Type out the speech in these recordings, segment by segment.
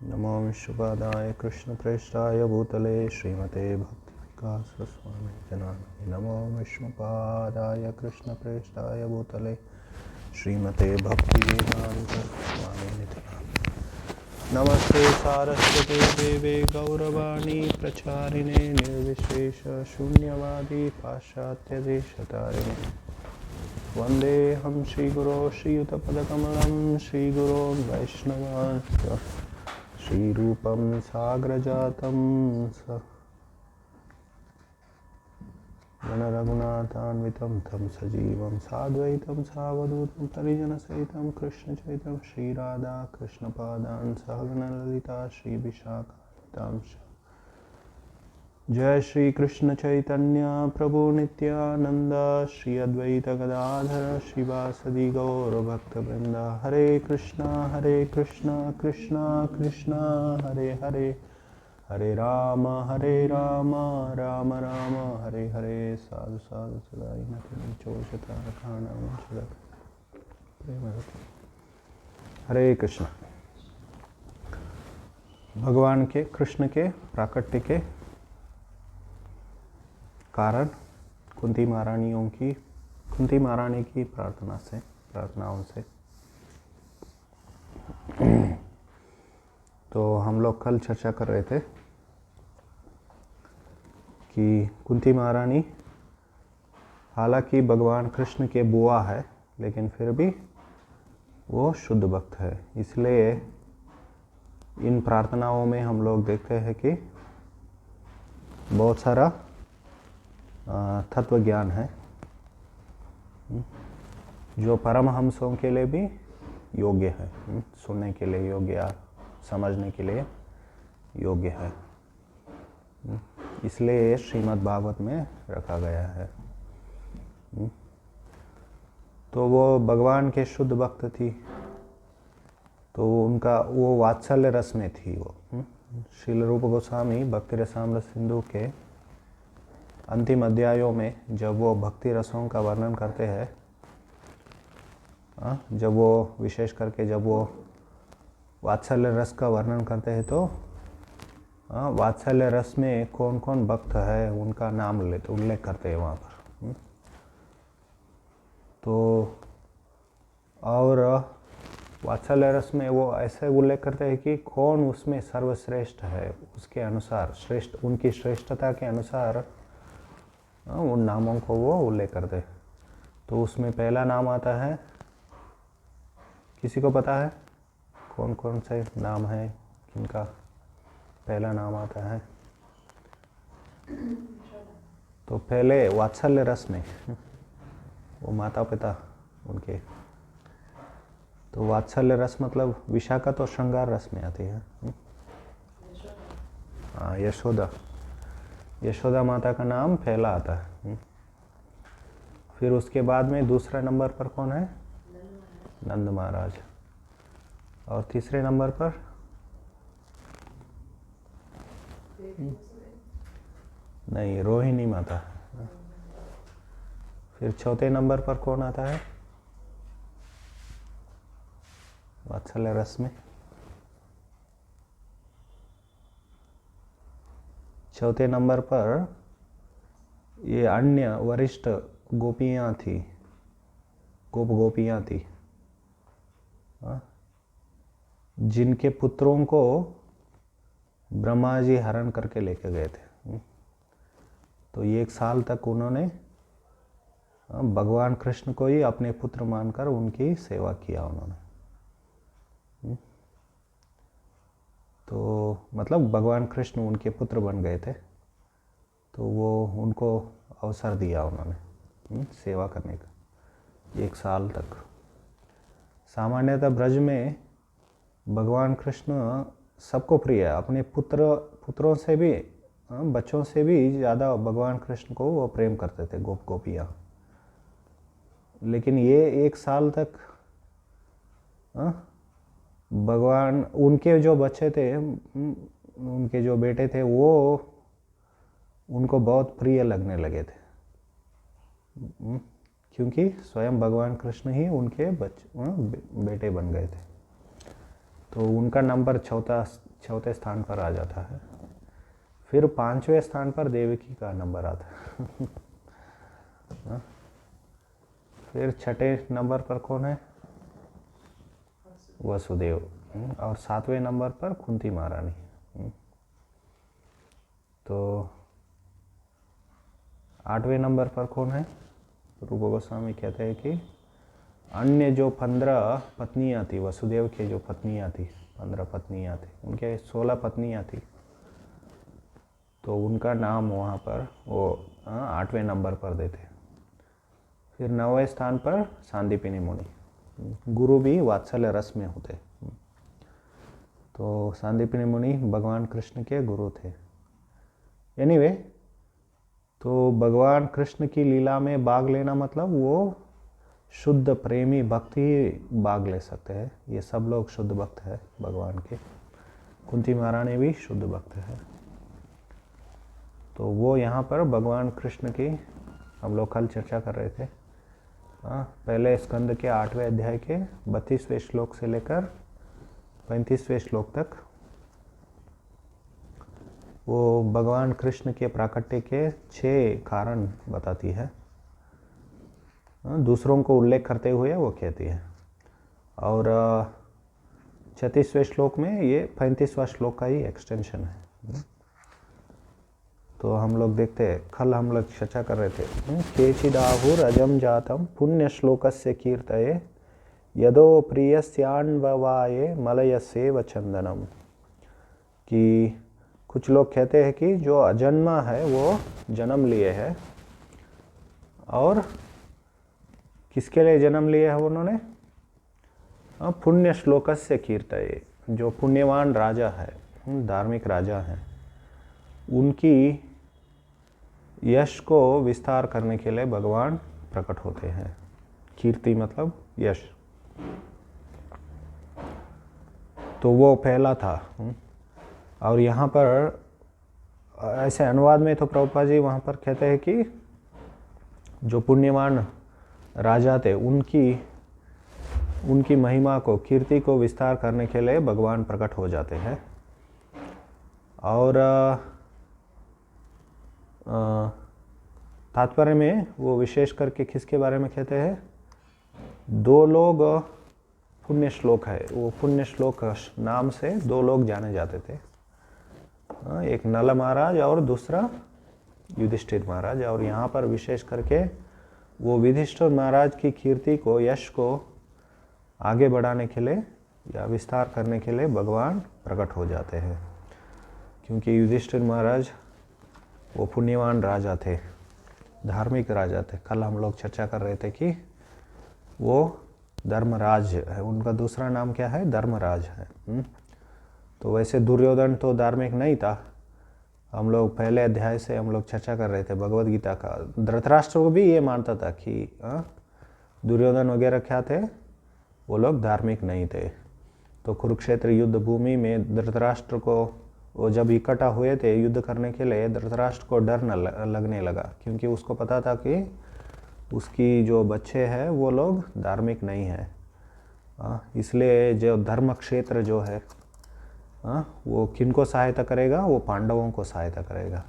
नमो विष्णुपादाय कृष्णप्रेष्ठाय भूतले श्रीमते भक्तिविकासस्वामी जनार्दनाय। नमो विष्णुपादाय कृष्णप्रेष्ठाय भूतले श्रीमते भक्तिवेदान्तस्वामी नित्यानन्द। नमस्ते सारस्वते देवे गौरवाणी प्रचारिणे निर्विशेष शून्यवादी पाश्चात्यदेशतारिणे। वन्देऽहं श्रीगुरो श्रीयुतपदकमलं श्रीगुरोन् वैष्णवांश्च श्रीरूपं साग्रजातं गणरघुनाथान्वितं तं सजीवं साद्वैतं सावधूतं परिजनसहितं कृष्णचैतं श्रीराधा कृष्णपादान् सहगणललिता श्रीविशाखान्वितांश्च। जय श्री कृष्ण चैतन्य प्रभु नित्यानंद श्री अद्वैत गदाधर श्रीवासदि गौर भक्तवृंद। हरे कृष्णा कृष्णा कृष्णा हरे हरे, हरे राम राम राम हरे हरे। साधु साधु सदाई नति चोषता प्रेम। हरे कृष्ण। भगवान के कृष्ण के प्राकट्य के कारण कुंती महारानी की प्रार्थनाओं से तो हम लोग कल चर्चा कर रहे थे कि कुंती महारानी हालांकि भगवान कृष्ण के बुआ है, लेकिन फिर भी वो शुद्ध भक्त है। इसलिए इन प्रार्थनाओं में हम लोग देखते हैं कि बहुत सारा तत्व ज्ञान है जो परमहंसों के लिए भी योग्य है, सुनने के लिए योग्य, समझने के लिए योग्य है। इसलिए श्रीमद् भागवत में रखा गया है। तो वो भगवान के शुद्ध भक्त थी, तो उनका वो वात्सल्य रस में थी। वो श्रील रूप गोस्वामी भक्ति रसामृत सिंधु के अंतिम अध्यायों में जब वो भक्ति रसों का वर्णन करते हैं, जब वो विशेष करके जब वो वात्सल्य रस का वर्णन करते हैं, तो वात्सल्य रस में कौन कौन भक्त है उनका नाम उल्लेख करते हैं वहाँ पर। तो और वात्सल्य रस में वो ऐसे उल्लेख करते हैं कि कौन उसमें सर्वश्रेष्ठ है, उसके अनुसार श्रेष्ठ, उनकी श्रेष्ठता के अनुसार उन नामों को वो उल्लेख करते हैं। तो उसमें पहला नाम आता है, किसी को पता है कौन कौन से नाम है किनका पहला नाम आता है? तो पहले वात्सल्य रस में वो माता पिता उनके, तो वात्सल्य रस मतलब विशाखा तो श्रृंगार रस में आती है। हाँ, यशोदा माता का नाम पहला आता है। फिर उसके बाद में दूसरा नंबर पर कौन है? नंद महाराज। और तीसरे नंबर पर नहीं, रोहिणी माता। फिर चौथे नंबर पर कौन आता है वात्सल्य रस में? चौथे नंबर पर ये अन्य वरिष्ठ गोपियां थी, गोपियां थी, जिनके पुत्रों को ब्रह्मा जी हरण करके लेके गए थे। तो ये 1 साल तक उन्होंने भगवान कृष्ण को ही अपने पुत्र मानकर उनकी सेवा किया उन्होंने। तो मतलब भगवान कृष्ण उनके पुत्र बन गए थे, तो वो उनको अवसर दिया उन्होंने सेवा करने का 1 साल तक। सामान्यतः ब्रज में भगवान कृष्ण सबको प्रिय है, अपने पुत्रों से भी, बच्चों से भी ज़्यादा भगवान कृष्ण को वो प्रेम करते थे गोपियाँ। लेकिन ये 1 साल तक भगवान, उनके जो बच्चे थे, उनके जो बेटे थे, वो उनको बहुत प्रिय लगने लगे थे, क्योंकि स्वयं भगवान कृष्ण ही उनके बेटे बन गए थे। तो उनका नंबर चौथे स्थान पर आ जाता है। फिर 5वें स्थान पर देवकी का नंबर आता है। हाँ? फिर 6ठे नंबर पर कौन है? वसुदेव। और 7वें नंबर पर कुंती महारानी। तो 8वें नंबर पर कौन है? रूप गोस्वामी कहते हैं कि अन्य जो 15 पत्नियां थी, वसुदेव के जो पत्नियां थी, 15 पत्नियां थी, उनके 16 पत्नियां थी, तो उनका नाम वहाँ पर वो 8वें नंबर पर देते। फिर 9वें स्थान पर सांदीपनी मुनि, गुरु भी वात्सल्य रस में होते। तो सांदीपनी मुनि भगवान कृष्ण के गुरु थे। एनीवे, तो भगवान कृष्ण की लीला में भाग लेना मतलब वो शुद्ध प्रेमी भक्त ही भाग ले सकते हैं। ये सब लोग शुद्ध भक्त है भगवान के। कुंती महारानी भी शुद्ध भक्त है। तो वो यहाँ पर भगवान कृष्ण की हम लोग कल चर्चा कर रहे थे। पहले स्कंद के 8वें अध्याय के 32वें श्लोक से लेकर 35वें श्लोक तक वो भगवान कृष्ण के प्राकट्य के 6 कारण बताती है। दूसरों को उल्लेख करते हुए वो कहती है। और 36वें श्लोक में ये 35वां श्लोक का ही एक्सटेंशन है। तो हम लोग देखते हैं, कल हम लोग चर्चा कर रहे थे, केचिदाहुर अजम जातम पुण्य श्लोकस्य कीर्तये यदो प्रियस्यान्ववाये मलयसेव चंदनम। कि कुछ लोग कहते हैं कि जो अजन्मा है वो जन्म लिए है। और किसके लिए जन्म लिए है उन्होंने? पुण्य श्लोकस्य कीर्तये, जो पुण्यवान राजा है, धार्मिक राजा है, उनकी यश को विस्तार करने के लिए भगवान प्रकट होते हैं। कीर्ति मतलब यश। तो वो पहला था। और यहाँ पर ऐसे अनुवाद में तो प्रभुपाद जी वहाँ पर कहते हैं कि जो पुण्यवान राजा थे उनकी महिमा को, कीर्ति को विस्तार करने के लिए भगवान प्रकट हो जाते हैं। और तात्पर्य में वो विशेष करके किसके बारे में कहते हैं? 2 लोग पुण्य श्लोक है, वो पुण्य श्लोक नाम से 2 लोग जाने जाते थे। एक नल महाराज और दूसरा युधिष्ठिर महाराज। और यहाँ पर विशेष करके वो युधिष्ठिर महाराज की कीर्ति को, यश को आगे बढ़ाने के लिए या विस्तार करने के लिए भगवान प्रकट हो जाते हैं। क्योंकि युधिष्ठिर महाराज वो पुण्यवान राजा थे, धार्मिक राजा थे। कल हम लोग चर्चा कर रहे थे कि वो धर्मराज है, उनका दूसरा नाम क्या है? धर्मराज है। तो वैसे दुर्योधन तो धार्मिक नहीं था। हम लोग पहले अध्याय से हम लोग चर्चा कर रहे थे भगवद गीता का। धृतराष्ट्र को भी ये मानता था कि दुर्योधन वगैरह क्या थे? वो लोग धार्मिक नहीं थे। तो कुरुक्षेत्र युद्ध भूमि में धृतराष्ट्र को, वो जब इकट्ठा हुए थे युद्ध करने के लिए, धृतराष्ट्र को डर न लगने लगा, क्योंकि उसको पता था कि उसकी जो बच्चे हैं वो लोग धार्मिक नहीं है। इसलिए जो धर्म क्षेत्र जो है वो किनको सहायता करेगा? वो पांडवों को सहायता करेगा।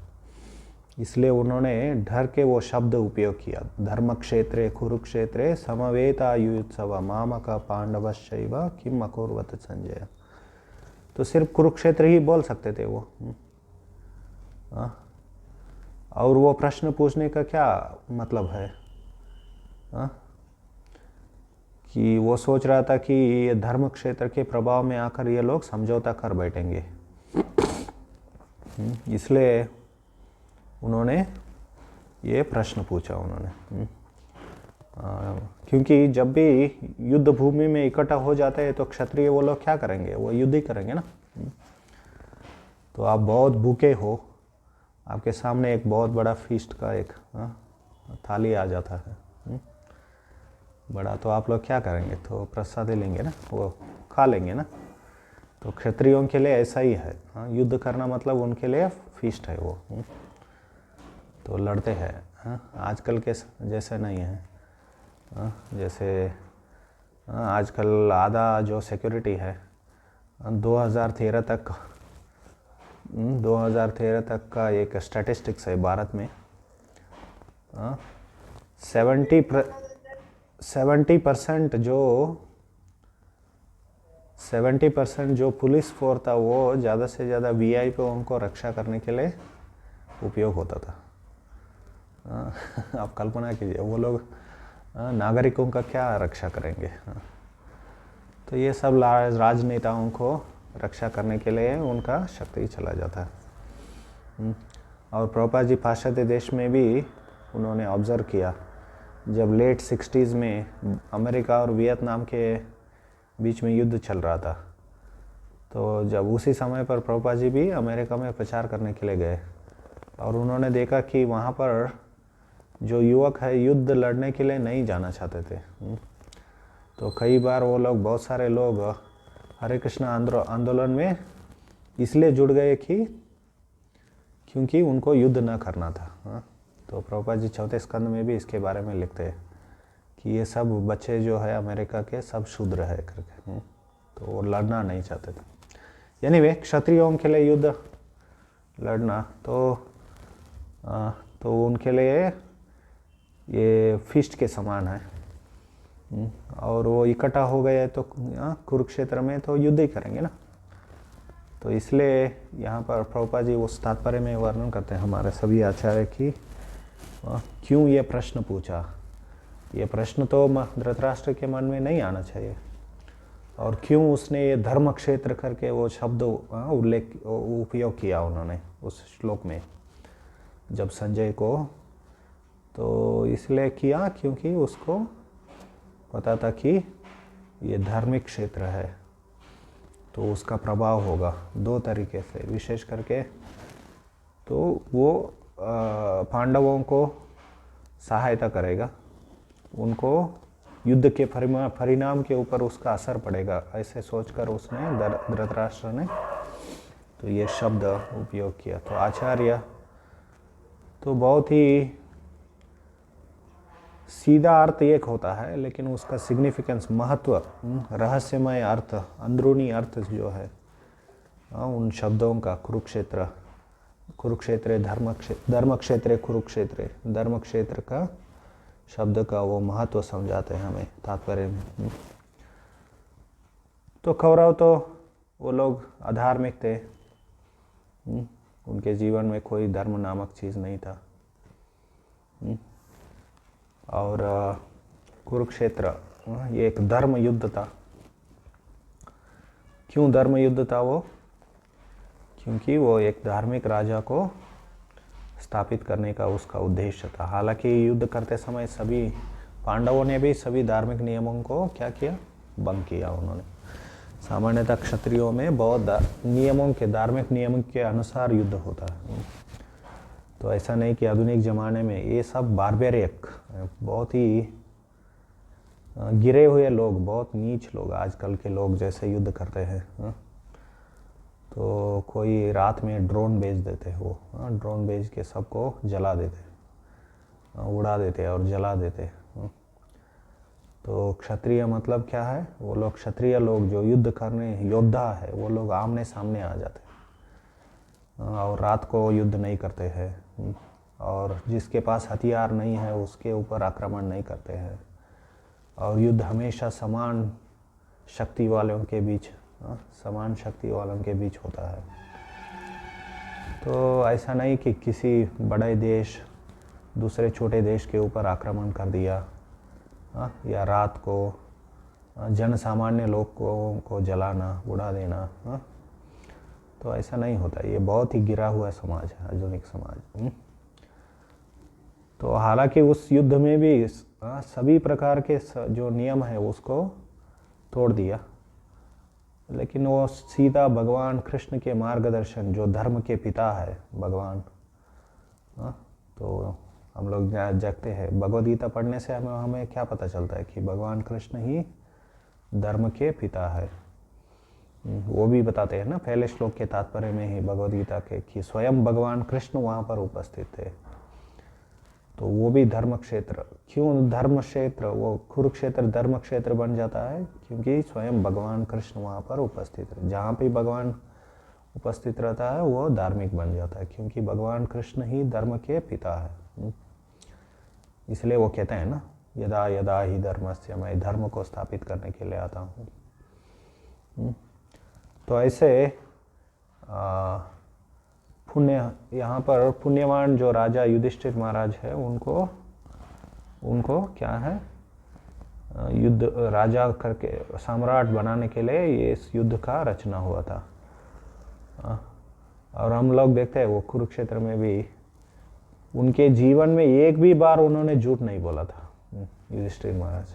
इसलिए उन्होंने डर के वो शब्द उपयोग किया, धर्म क्षेत्रे कुरुक्षेत्रे समवेतायुत्सव मामक पांडवश्चैव किम अकुर्वत संजय। तो सिर्फ कुरुक्षेत्र ही बोल सकते थे वो। और वो प्रश्न पूछने का क्या मतलब है? कि वो सोच रहा था कि ये धर्म क्षेत्र के प्रभाव में आकर ये लोग समझौता कर बैठेंगे, इसलिए उन्होंने ये प्रश्न पूछा उन्होंने। क्योंकि जब भी युद्ध भूमि में इकट्ठा हो जाते हैं तो क्षत्रिय वो लोग क्या करेंगे? वो युद्ध ही करेंगे ना। तो आप बहुत भूखे हो, आपके सामने एक बहुत बड़ा फीस्ट का एक थाली आ जाता है बड़ा, तो आप लोग क्या करेंगे? तो प्रसाद लेंगे ना, वो खा लेंगे ना। तो क्षत्रियों के लिए ऐसा ही है। युद्ध करना मतलब उनके लिए फीस्ट है वो। तो लड़ते हैं। आजकल के जैसे नहीं है। जैसे आजकल आधा जो सिक्योरिटी है 2013 तक 2013 तक का एक स्टैटिस्टिक्स है भारत में। 70% जो 70% जो पुलिस फोर्स था वो ज़्यादा से ज़्यादा वीआईपीओं को रक्षा करने के लिए उपयोग होता था। आप कल्पना कीजिए वो लोग नागरिकों का क्या रक्षा करेंगे। तो ये सब राजनेताओं को रक्षा करने के लिए उनका शक्ति चला जाता है। और प्रभुपाद जी पाश्चात्य देश में भी उन्होंने ऑब्ज़र्व किया, जब लेट 60s में अमेरिका और वियतनाम के बीच में युद्ध चल रहा था, तो जब उसी समय पर प्रभुपाद जी भी अमेरिका में प्रचार करने के लिए गए और उन्होंने देखा कि वहाँ पर जो युवक है युद्ध लड़ने के लिए नहीं जाना चाहते थे। तो कई बार वो लोग, बहुत सारे लोग हरे कृष्ण आंदोलन में इसलिए जुड़ गए कि क्योंकि उनको युद्ध न करना था। तो प्रभुपाद जी चौथे स्कंद में भी इसके बारे में लिखते हैं कि ये सब बच्चे जो है अमेरिका के सब शूद्र है करके, तो वो लड़ना नहीं चाहते थे। यानी वे क्षत्रियों के लिए युद्ध लड़ना तो उनके लिए ये फीस्ट के समान है। और वो इकट्ठा हो गए तो कुरुक्षेत्र में तो युद्ध ही करेंगे ना। तो इसलिए यहाँ पर प्रभुपाद जी उस तात्पर्य में वर्णन करते हैं हमारे सभी आचार्य की क्यों ये प्रश्न पूछा। ये प्रश्न तो धृतराष्ट्र के मन में नहीं आना चाहिए, और क्यों उसने ये धर्म क्षेत्र करके वो शब्द उपयोग किया उन्होंने उस श्लोक में जब संजय को, तो इसलिए किया क्योंकि उसको पता था कि ये धार्मिक क्षेत्र है तो उसका प्रभाव होगा दो तरीके से। विशेष करके तो वो पांडवों को सहायता करेगा, उनको युद्ध के परिणाम के ऊपर उसका असर पड़ेगा, ऐसे सोचकर उसने धृतराष्ट्र ने तो ये शब्द उपयोग किया। तो आचार्य तो बहुत ही सीधा अर्थ एक होता है, लेकिन उसका सिग्निफिकेंस, महत्व, रहस्यमय अर्थ, अंदरूनी अर्थ जो है उन शब्दों का, कुरुक्षेत्र, धर्म क्षेत्र कुरुक्षेत्र, धर्म क्षेत्र का शब्द का वो महत्व समझाते हैं हमें तात्पर्य में। तो कौरव तो वो लोग अधार्मिक थे, उनके जीवन में कोई धर्म नामक चीज़ नहीं था। और कुरुक्षेत्र ये एक धर्म युद्ध था। क्यों धर्म युद्ध था वो? क्योंकि वो एक धार्मिक राजा को स्थापित करने का उसका उद्देश्य था। हालांकि युद्ध करते समय सभी पांडवों ने भी सभी धार्मिक नियमों को क्या किया, भंग किया उन्होंने। सामान्यतः क्षत्रियों में बहुत नियमों के, धार्मिक नियमों के अनुसार युद्ध होता है। तो ऐसा नहीं कि आधुनिक ज़माने में ये सब बारबेरिक, बहुत ही गिरे हुए लोग, बहुत नीच लोग, आजकल के लोग जैसे युद्ध करते हैं। तो कोई रात में ड्रोन भेज देते हैं, वो ड्रोन भेज के सबको जला देते, उड़ा देते और जला देते। तो क्षत्रिय मतलब क्या है? वो लोग क्षत्रिय लोग जो युद्ध करने योद्धा है, वो लोग आमने सामने आ जाते हैं और रात को युद्ध नहीं करते हैं, और जिसके पास हथियार नहीं है उसके ऊपर आक्रमण नहीं करते हैं, और युद्ध हमेशा समान शक्ति वालों के बीच, समान शक्ति वालों के बीच होता है। तो ऐसा नहीं कि किसी बड़े देश दूसरे छोटे देश के ऊपर आक्रमण कर दिया, या रात को जन सामान्य लोगों को जलाना, उड़ा देना। तो ऐसा नहीं होता। ये बहुत ही गिरा हुआ समाज है, आधुनिक समाज। तो हालांकि उस युद्ध में भी सभी प्रकार के जो नियम है उसको तोड़ दिया, लेकिन वो सीधा भगवान कृष्ण के मार्गदर्शन, जो धर्म के पिता है भगवान। तो हम लोग जानते हैं, भगवद गीता पढ़ने से हमें क्या पता चलता है कि भगवान कृष्ण ही धर्म के पिता है। वो भी बताते हैं ना पहले श्लोक के तात्पर्य में ही भगवद गीता के, कि स्वयं भगवान कृष्ण वहाँ पर उपस्थित थे। तो वो भी धर्म क्षेत्र, क्यों धर्म क्षेत्र, वो कुरुक्षेत्र धर्म क्षेत्र बन जाता है क्योंकि स्वयं भगवान कृष्ण वहाँ पर उपस्थित है। जहाँ पे भगवान उपस्थित रहता है वो धार्मिक बन जाता है, क्योंकि भगवान कृष्ण ही धर्म के पिता है। इसलिए वो कहते हैं ना, यदा यदा ही धर्मस्य, मैं धर्म को स्थापित करने के लिए आता हूँ। तो ऐसे पुण्य, यहाँ पर पुण्यवान जो राजा युधिष्ठिर महाराज है, उनको क्या है, युद्ध राजा करके सम्राट बनाने के लिए ये इस युद्ध का रचना हुआ था। और हम लोग देखते हैं वो कुरुक्षेत्र में भी उनके जीवन में एक भी बार उन्होंने झूठ नहीं बोला था युधिष्ठिर महाराज।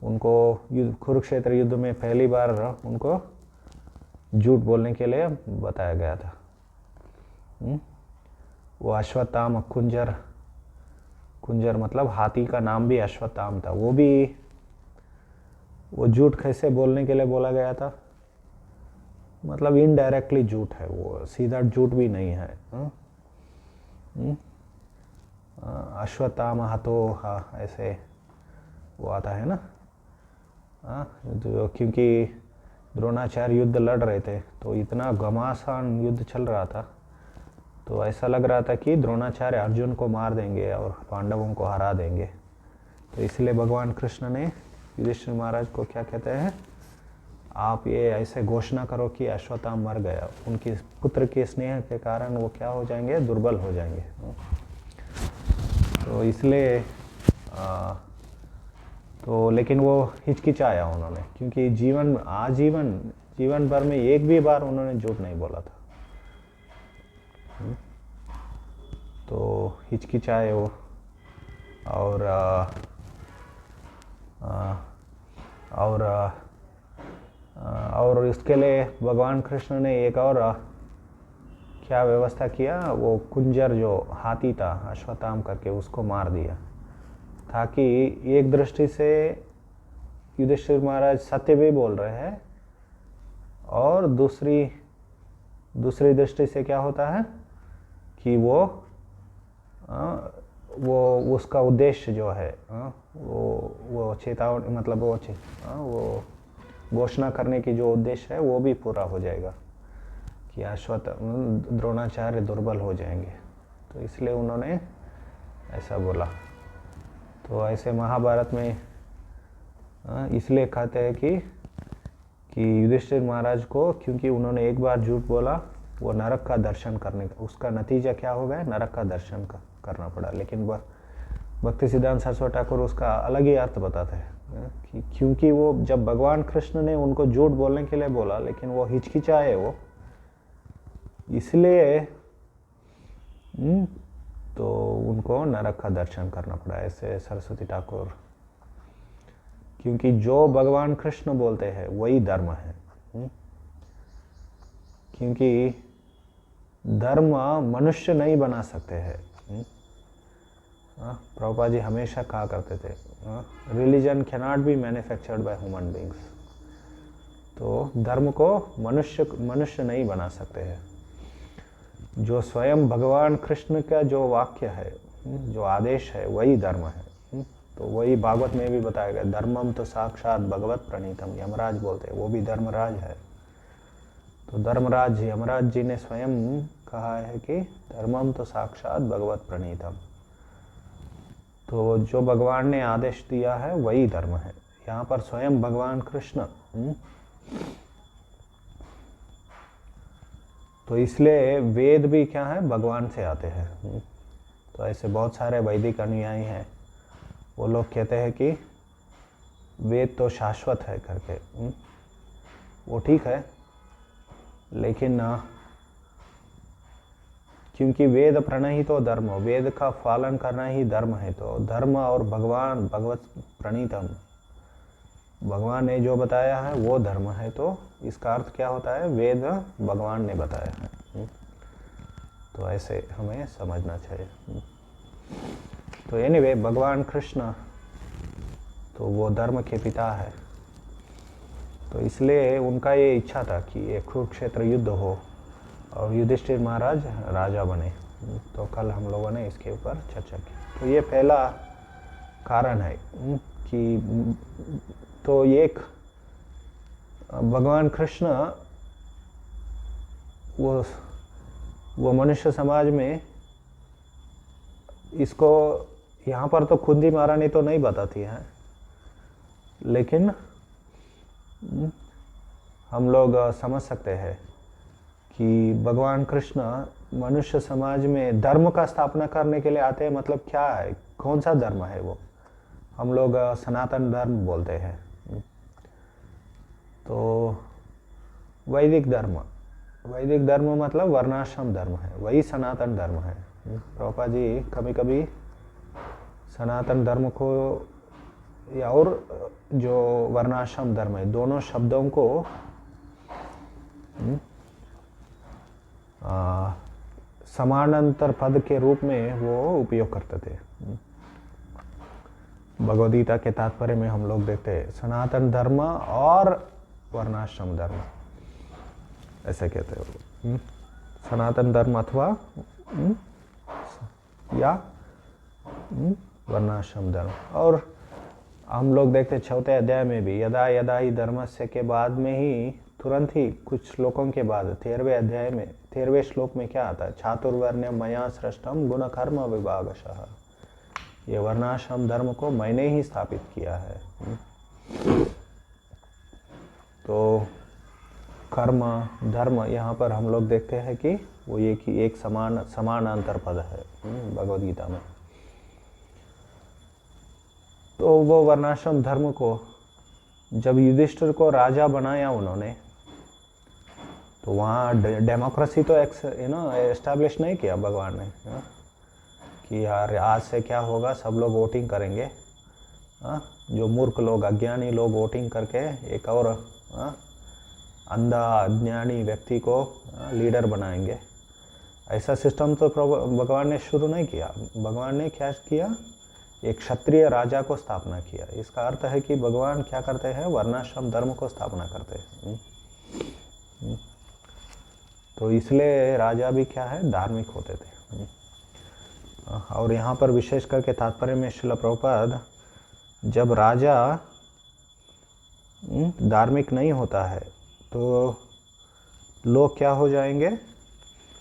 उनको कुरुक्षेत्र युद्ध में पहली बार उनको झूठ बोलने के लिए बताया गया था। वो अश्वत्थाम कुंजर मतलब हाथी का नाम भी अश्वत्थाम था, वो झूठ कैसे बोलने के लिए बोला गया था, मतलब इनडायरेक्टली झूठ है, वो सीधा झूठ भी नहीं है। अश्वत्थाम हतो ऐसे वो आता है ना, क्योंकि द्रोणाचार्य युद्ध लड़ रहे थे तो इतना घमासान युद्ध चल रहा था, तो ऐसा लग रहा था कि द्रोणाचार्य अर्जुन को मार देंगे और पांडवों को हरा देंगे। तो इसलिए भगवान कृष्ण ने युधिष्ठिर महाराज को क्या कहते हैं, आप ये ऐसे घोषणा करो कि अश्वत्थामा मर गया, उनकी पुत्र के स्नेह के कारण वो क्या हो जाएंगे, दुर्बल हो जाएंगे। तो इसलिए तो लेकिन वो हिचकिचाया उन्होंने, क्योंकि जीवन भर में एक भी बार उन्होंने झूठ नहीं बोला था। तो हिचकिचाए वो, और इसके लिए भगवान कृष्ण ने एक और क्या व्यवस्था किया, वो कुंजर जो हाथी था अश्वत्थामा करके उसको मार दिया, ताकि एक दृष्टि से युधिष्ठिर महाराज सत्य भी बोल रहे हैं और दूसरी दृष्टि से क्या होता है कि वो उसका उद्देश्य जो है वो चेतावनी मतलब वो घोषणा करने की जो उद्देश्य है वो भी पूरा हो जाएगा कि द्रोणाचार्य दुर्बल हो जाएंगे। तो इसलिए उन्होंने ऐसा बोला। तो ऐसे महाभारत में इसलिए कहते हैं कि युधिष्ठिर महाराज को, क्योंकि उन्होंने एक बार झूठ बोला, वो नरक का दर्शन करने का उसका नतीजा क्या हो गया, नरक का दर्शन करना पड़ा। लेकिन भक्ति सिद्धांत सरस्वती ठाकुर उसका अलग ही अर्थ बताते हैं कि क्योंकि वो जब भगवान कृष्ण ने उनको झूठ बोलने के लिए बोला, लेकिन वो हिचकिचाए वो, इसलिए तो उनको नरक का दर्शन करना पड़ा, ऐसे सरस्वती ठाकुर। क्योंकि जो भगवान कृष्ण बोलते हैं वही धर्म है। क्योंकि धर्म मनुष्य नहीं बना सकते हैं। प्रभुपाद जी हमेशा कहा करते थे, religion cannot be manufactured by human beings. तो धर्म को मनुष्य नहीं बना सकते हैं। जो स्वयं भगवान कृष्ण का जो वाक्य है, जो आदेश है, वही धर्म है। तो वही भागवत में भी बताया गया, धर्मम तो साक्षात भगवत प्रणीतम, यमराज बोलते हैं, वो भी धर्मराज है। तो धर्मराज यमराज जी ने स्वयं कहा है कि धर्मम तो साक्षात भगवत प्रणीतम। तो जो भगवान ने आदेश दिया है वही धर्म है। यहाँ पर स्वयं भगवान कृष्ण, तो इसलिए वेद भी क्या है, भगवान से आते हैं। तो ऐसे बहुत सारे वैदिक अनुयायी हैं, वो लोग कहते हैं कि वेद तो शाश्वत है करके। वो ठीक है, लेकिन क्योंकि वेद प्रणहित तो धर्म, वेद का पालन करना ही धर्म है। तो धर्म और भगवान भगवत प्रणीतम, भगवान ने जो बताया है वो धर्म है। तो इसका अर्थ क्या होता है, वेद भगवान ने बताया है। तो ऐसे हमें समझना चाहिए। तो एनीवे भगवान कृष्ण तो वो धर्म के पिता है। तो इसलिए उनका ये इच्छा था कि ये कुरुक्षेत्र युद्ध हो और युधिष्ठिर महाराज राजा बने। तो कल हम लोगों ने इसके ऊपर चर्चा की। तो ये पहला कारण है कि तो एक भगवान कृष्ण वो मनुष्य समाज में इसको यहाँ पर तो खुद ही महारानी तो नहीं बताती है, लेकिन हम लोग समझ सकते हैं कि भगवान कृष्ण मनुष्य समाज में धर्म का स्थापना करने के लिए आते हैं। मतलब क्या है, कौन सा धर्म है वो? हम लोग सनातन धर्म बोलते हैं। तो वैदिक धर्म मतलब वर्णाश्रम धर्म है, वही सनातन धर्म है। प्रभुपाद जी कभी कभी सनातन धर्म को या और जो वर्णाश्रम धर्म है, दोनों शब्दों को समानांतर पद के रूप में वो उपयोग करते थे। भगवद गीता के तात्पर्य में हम लोग देखते हैं सनातन धर्म और वर्णाश्रम धर्म, ऐसे कहते हैं। सनातन धर्म अथवा या वर्णाश्रम धर्म। और हम लोग देखते चौथे अध्याय में भी यदा यदा ही धर्मस्य के बाद में ही तुरंत ही कुछ श्लोकों के बाद 13वें अध्याय में 13वें श्लोक में क्या आता है? चातुर्वर्ण्य मया सृष्टम गुण कर्म विभागशः। ये वर्णाश्रम धर्म को मैंने ही स्थापित किया है। तो कर्म धर्म यहाँ पर हम लोग देखते हैं कि वो एक समानांतर पद है भगवद गीता में। तो वो वर्णाश्रम धर्म को जब युधिष्ठिर को राजा बनाया उन्होंने, तो वहाँ डेमोक्रेसी तो एस्टैब्लिश नहीं किया भगवान ने कि यार आज से क्या होगा, सब लोग वोटिंग करेंगे। जो मूर्ख लोग, अज्ञानी लोग वोटिंग करके एक और अंधा अज्ञानी व्यक्ति को लीडर बनाएंगे। ऐसा सिस्टम तो भगवान ने शुरू नहीं किया। भगवान ने क्या किया? एक क्षत्रिय राजा को स्थापना किया। इसका अर्थ है कि भगवान क्या करते हैं? वर्णाश्रम धर्म को स्थापना करते हैं। तो इसलिए राजा भी क्या है? धार्मिक होते थे। और यहाँ पर विशेष करके तात्पर्य में श्रील प्रभुपाद, जब राजा धार्मिक नहीं होता है तो लोग क्या हो जाएंगे?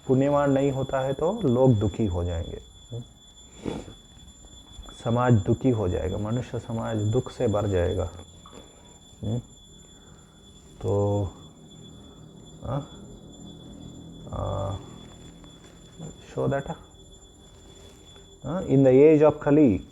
पुण्यवान नहीं होता है तो लोग दुखी हो जाएंगे, समाज दुखी हो जाएगा, मनुष्य समाज दुख से भर जाएगा। तो show that in the age of Kali,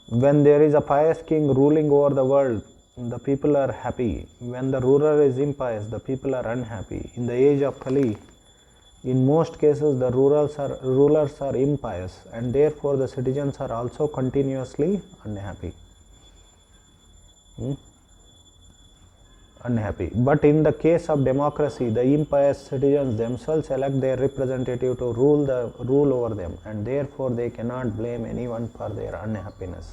when there is a pious king ruling over the world, the people are happy. When the ruler is impious, the people are unhappy. In the age of Kali, in most cases the rulers are impious, and therefore the citizens are also continuously unhappy. But in the case of democracy, the impious citizens themselves elect their representative to rule over them, and therefore they cannot blame anyone for their unhappiness.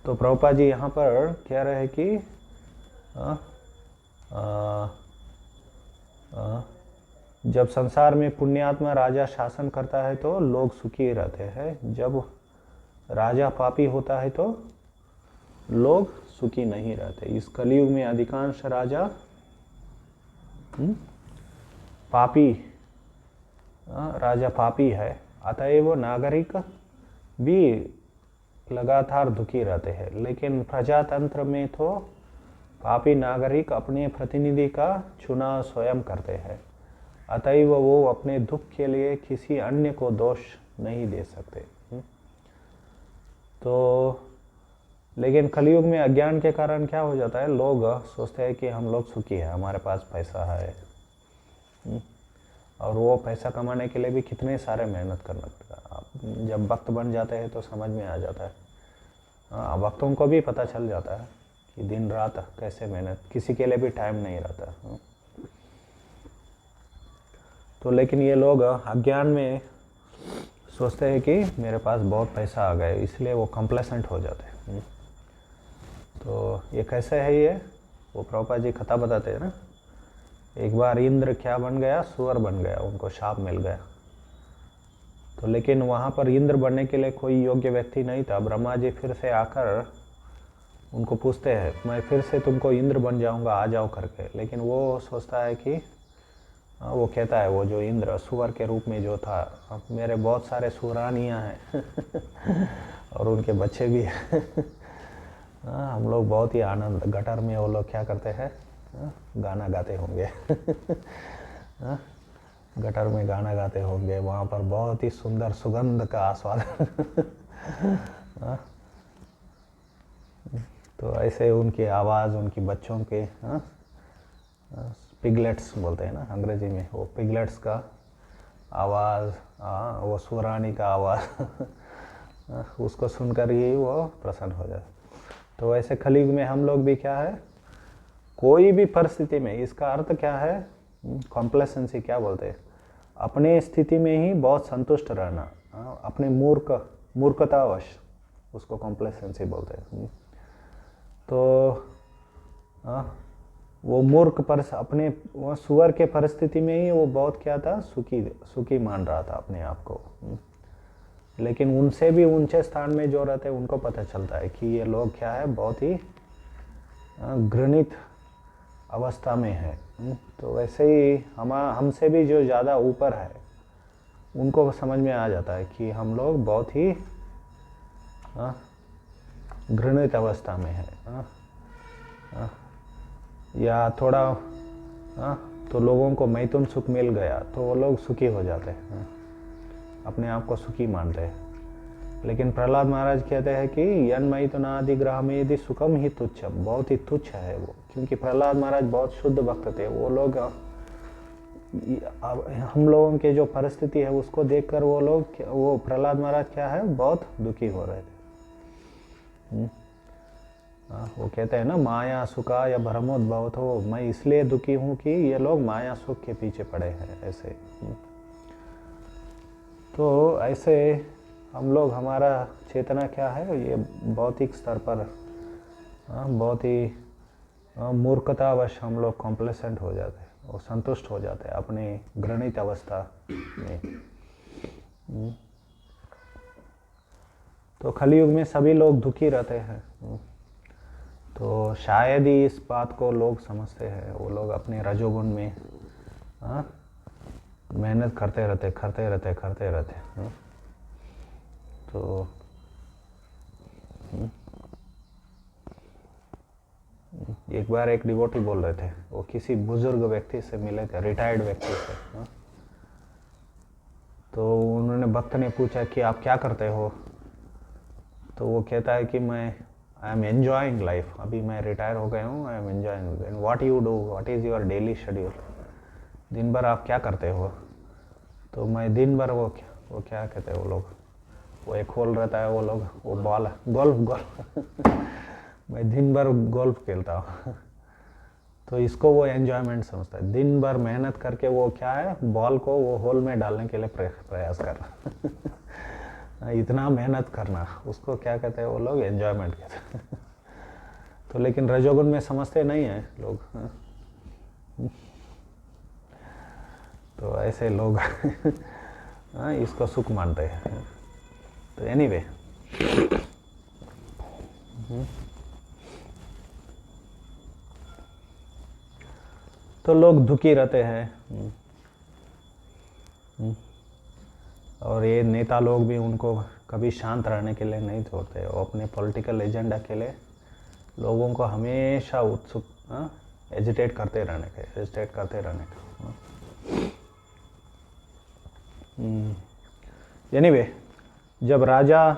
तो प्रभुपाद जी यहाँ पर कह रहे हैं कि जब संसार में पुण्यात्मा राजा शासन करता है तो लोग सुखी रहते हैं, जब राजा पापी होता है तो लोग सुखी नहीं रहते। इस कलयुग में अधिकांश राजा पापी है, अतएव नागरिक भी लगातार दुखी रहते हैं। लेकिन प्रजातंत्र में तो पापी नागरिक अपने प्रतिनिधि का चुनाव स्वयं करते हैं, अतएव वो अपने दुख के लिए किसी अन्य को दोष नहीं दे सकते। तो लेकिन कलयुग में अज्ञान के कारण क्या हो जाता है? लोग सोचते हैं कि हम लोग सुखी है, हमारे पास पैसा है, और वो पैसा कमाने के लिए भी कितने सारे मेहनत करना पड़ता है। जब वक्त बन जाते हैं तो समझ में आ जाता है। वक्तों को भी पता चल जाता है कि दिन रात कैसे मेहनत, किसी के लिए भी टाइम नहीं रहता। तो लेकिन ये लोग अज्ञान में सोचते हैं कि मेरे पास बहुत पैसा आ गया, इसलिए वो कंप्लेसेंट हो जाते हैं। तो ये कैसे है? ये वो प्रभुपाद जी कथा बताते हैं ना, एक बार इंद्र क्या बन गया? सुअर बन गया, उनको शाप मिल गया। तो लेकिन वहाँ पर इंद्र बनने के लिए कोई योग्य व्यक्ति नहीं था। ब्रह्मा जी फिर से आकर उनको पूछते हैं मैं फिर से तुमको इंद्र बन जाऊंगा, आ जाओ करके, लेकिन वो सोचता है कि वो कहता है, वो जो इंद्र सुअर के रूप में जो था, अब मेरे बहुत सारे सुरानियाँ हैं और उनके बच्चे भी हैं हम लोग बहुत ही आनंद, गटर में वो लोग क्या करते हैं, गाना गाते होंगे गटर में गाना गाते होंगे, वहाँ पर बहुत ही सुंदर सुगंध का आस्वादन तो ऐसे उनकी आवाज़, उनकी बच्चों के पिगलेट्स बोलते हैं ना अंग्रेजी में, वो पिगलेट्स का आवाज़, वो सुरानी का आवाज़ उसको सुनकर ही वो प्रसन्न हो जाए। तो वैसे कलयुग में हम लोग भी क्या है, कोई भी परिस्थिति में, इसका अर्थ क्या है, कॉम्प्लेसेंसी क्या बोलते हैं, अपने स्थिति में ही बहुत संतुष्ट रहना, अपने मूर्खतावश, उसको कॉम्प्लेसेंसी बोलते हैं। तो वो मूर्ख अपने वो सुअर के परिस्थिति में ही वो बहुत क्या था, सुखी मान रहा था अपने आप को। लेकिन उनसे भी ऊंचे स्थान में जो रहते हैं उनको पता चलता है कि ये लोग क्या है, बहुत ही घृणित अवस्था में है। तो वैसे ही हमसे भी जो ज़्यादा ऊपर है उनको समझ में आ जाता है कि हम लोग बहुत ही घृणित अवस्था में है। या थोड़ा तो लोगों को मैथुन सुख मिल गया तो वो लोग सुखी हो जाते हैं, अपने आप को सुखी मानते हैं। लेकिन प्रहलाद महाराज कहते हैं कि यन मैथुनादि ग्रह में यदि सुखम ही तुच्छ, बहुत ही तुच्छ है वो, क्योंकि प्रहलाद महाराज बहुत शुद्ध भक्त थे। वो लोग हम लोगों के जो परिस्थिति है उसको देखकर वो प्रहलाद महाराज क्या है, बहुत दुखी हो रहे थे। वो कहते हैं ना, माया सुखा या भ्रमोद्भवत हो, मैं इसलिए दुखी हूँ कि ये लोग माया सुख के पीछे पड़े हैं ऐसे। तो ऐसे हम लोग, हमारा चेतना क्या है, ये भौतिक स्तर पर बहुत ही मूर्खतावश हम लोग कॉम्प्लेसेंट हो जाते हैं और संतुष्ट हो जाते हैं अपनी घृणित अवस्था में। तो कलयुग में सभी लोग दुखी रहते हैं। तो शायद ही इस बात को लोग समझते हैं। वो लोग अपने रजोगुण में मेहनत करते रहते। तो एक बार एक डिवोटी बोल रहे थे, वो किसी बुजुर्ग व्यक्ति से मिले थे, रिटायर्ड व्यक्ति से। तो उन्होंने, भक्त ने पूछा कि आप क्या करते हो? तो वो कहता है कि आई एम एंजॉइंग लाइफ, अभी मैं रिटायर हो गया हूँ, I am enjoying. And what you do, what is your daily schedule, दिन भर आप क्या करते हो? तो मैं दिन भर वो क्या कहते हैं वो लोग, वो एक होल रहता है, वो लोग वो बॉल, गोल्फ मैं दिन भर गोल्फ खेलता हूँ तो इसको वो एंजॉयमेंट समझता है। दिन भर मेहनत करके वो क्या है, बॉल को वो होल में डालने के लिए प्रयास करना इतना मेहनत करना, उसको क्या कहते हैं वो लोग, एंजॉयमेंट कहते हैं तो लेकिन रजोगुण में समझते नहीं हैं लोग। तो ऐसे लोग इसको सुख मानते हैं। तो एनीवे, तो लोग दुखी रहते हैं और ये नेता लोग भी उनको कभी शांत रहने के लिए नहीं छोड़ते। वो अपने पॉलिटिकल एजेंडा के लिए लोगों को हमेशा उत्सुक एजिटेट करते रहने का। एनीवे, जब राजा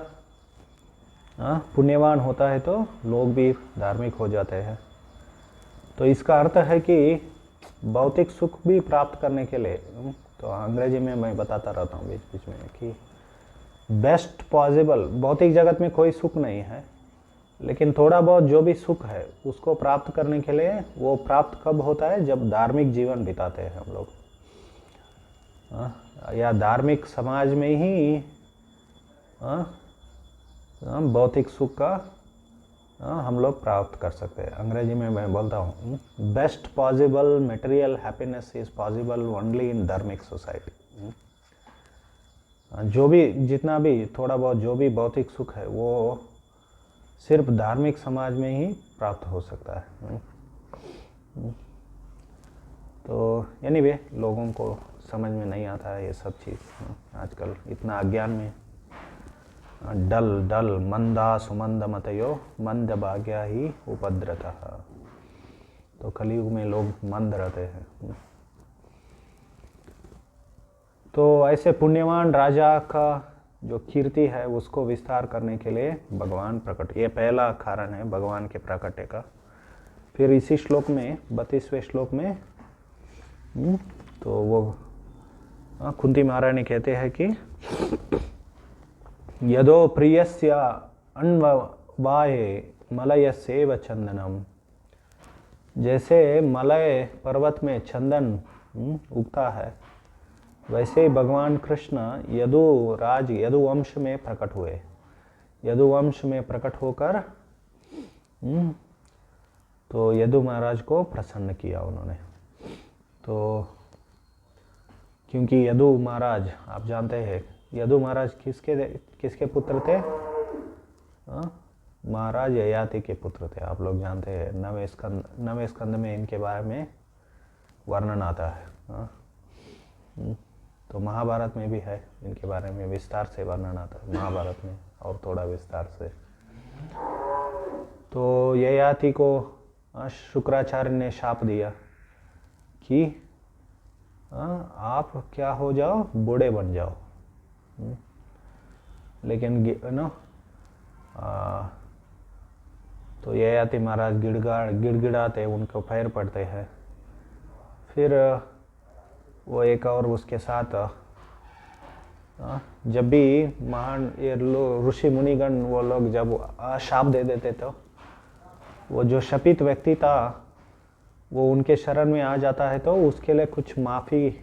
पुण्यवान होता है तो लोग भी धार्मिक हो जाते हैं। तो इसका अर्थ है कि भौतिक सुख भी प्राप्त करने के लिए, तो अंग्रेजी में मैं बताता रहता हूँ बीच बीच में कि बेस्ट पॉसिबल, भौतिक जगत में कोई सुख नहीं है, लेकिन थोड़ा बहुत जो भी सुख है उसको प्राप्त करने के लिए, वो प्राप्त कब होता है, जब धार्मिक जीवन बिताते हैं हम लोग, या धार्मिक समाज में ही भौतिक सुख का हम लोग प्राप्त कर सकते हैं। अंग्रेजी में मैं बोलता हूँ, best possible material happiness is possible only in धार्मिक सोसाइटी। जो भी, जितना भी थोड़ा बहुत जो भी भौतिक सुख है वो सिर्फ धार्मिक समाज में ही प्राप्त हो सकता है। तो एनीवे लोगों को समझ में नहीं आता है ये सब चीज़ आजकल, इतना अज्ञान में। डल डल मंदा सुमंद मतयो मंद भाग्या ही उपद्रता। तो कलयुग में लोग मंद रहते हैं। तो ऐसे पुण्यवान राजा का जो कीर्ति है उसको विस्तार करने के लिए भगवान प्रकट, ये पहला कारण है भगवान के प्रकटे का। फिर इसी श्लोक में 32वें श्लोक में तो वो कुंती महारानी कहते हैं कि यदो प्रियस्य अन्ववाये मलयस्येव चंदनम, जैसे मलय पर्वत में चंदन उगता है वैसे ही भगवान कृष्ण यदुवंश में प्रकट हुए। यदुवंश में प्रकट होकर तो यदु महाराज को प्रसन्न किया उन्होंने। तो क्योंकि यदु महाराज आप जानते हैं, यदु महाराज किसके पुत्र थे? महाराज ययाति के पुत्र थे। आप लोग जानते हैं, नवें स्कंद में इनके बारे में वर्णन आता है। तो महाभारत में भी है इनके बारे में विस्तार से वर्णन आता है, महाभारत में और थोड़ा विस्तार से। तो ययाति को शुक्राचार्य ने शाप दिया कि आप क्या हो जाओ, बूढ़े बन जाओ। लेकिन तो ययाति महाराज गिड़गिड़ाते, उनको पैर पड़ते हैं। फिर वो एक और उसके साथ जब भी महान ये ऋषि मुनिगण वो लोग जब शाप दे देते तो वो जो शपित व्यक्ति था वो उनके शरण में आ जाता है, तो उसके लिए कुछ माफ़ी,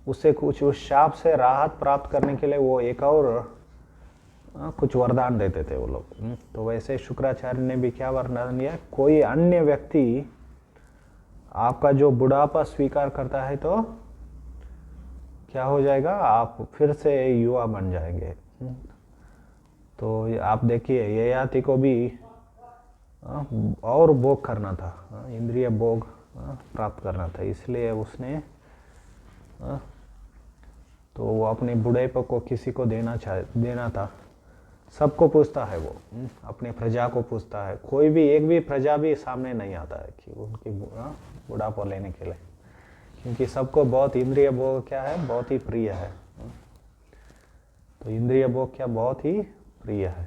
उससे कुछ उस शाप से राहत प्राप्त करने के लिए वो एक और कुछ वरदान देते थे वो लोग। तो वैसे शुक्राचार्य ने भी क्या वरदान दिया, कोई अन्य व्यक्ति आपका जो बुढ़ापा स्वीकार करता है तो क्या हो जाएगा, आप फिर से युवा बन जाएंगे। तो आप देखिए ययाति को भी और भोग करना था, इंद्रिय भोग प्राप्त करना था, इसलिए उसने तो वो अपने बुढ़ेपे को किसी को देना था। सबको पूछता है वो, अपने प्रजा को पूछता है। कोई भी एक भी प्रजा भी सामने नहीं आता है कि उनकी बुढ़ापा लेने के लिए, क्योंकि सबको बहुत इंद्रिय भोग क्या है, बहुत ही प्रिय है। तो इंद्रिय भोग क्या बहुत ही प्रिय है,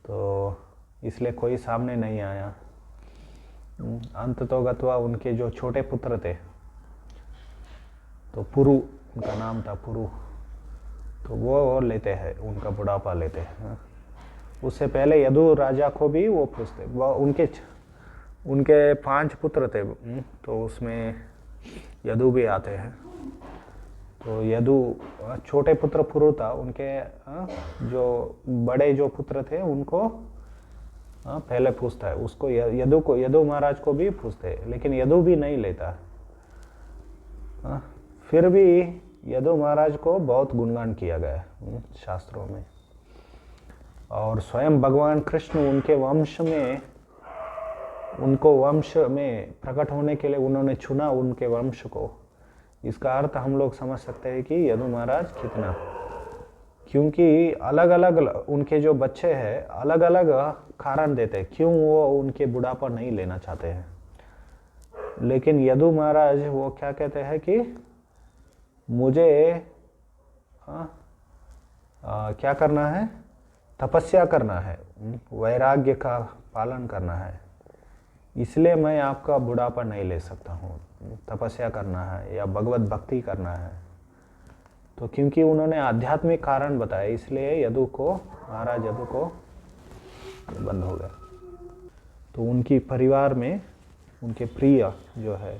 तो इसलिए कोई सामने नहीं आया। अंततो गत्वा उनके जो छोटे पुत्र थे, तो पुरु उनका नाम था, पुरु, तो वो लेते हैं, उनका बुढ़ापा लेते हैं। उससे पहले यदु राजा को भी वो पूछते, उनके 5 पुत्र थे, तो उसमें यदु भी आते हैं। तो यदु छोटे पुत्र पुरु था, उनके जो बड़े जो पुत्र थे उनको पहले पूछता है, उसको यदु महाराज को भी पूछते, लेकिन यदु भी नहीं लेता। फिर भी यदु महाराज को बहुत गुणगान किया गया है शास्त्रों में, और स्वयं भगवान कृष्ण उनको वंश में प्रकट होने के लिए उन्होंने चुना उनके वंश को। इसका अर्थ हम लोग समझ सकते हैं कि यदु महाराज कितना, क्योंकि अलग अलग उनके जो बच्चे हैं अलग अलग कारण देते हैं क्यों वो उनके बुढ़ापा नहीं लेना चाहते हैं। लेकिन यदु महाराज वो क्या कहते हैं कि मुझे क्या करना है, तपस्या करना है, वैराग्य का पालन करना है, इसलिए मैं आपका बुढ़ापा नहीं ले सकता हूँ। तपस्या करना है या भगवत भक्ति करना है। तो क्योंकि उन्होंने आध्यात्मिक कारण बताया, इसलिए महाराज यदु को बंद हो गया। तो उनकी परिवार में, उनके प्रिय जो है,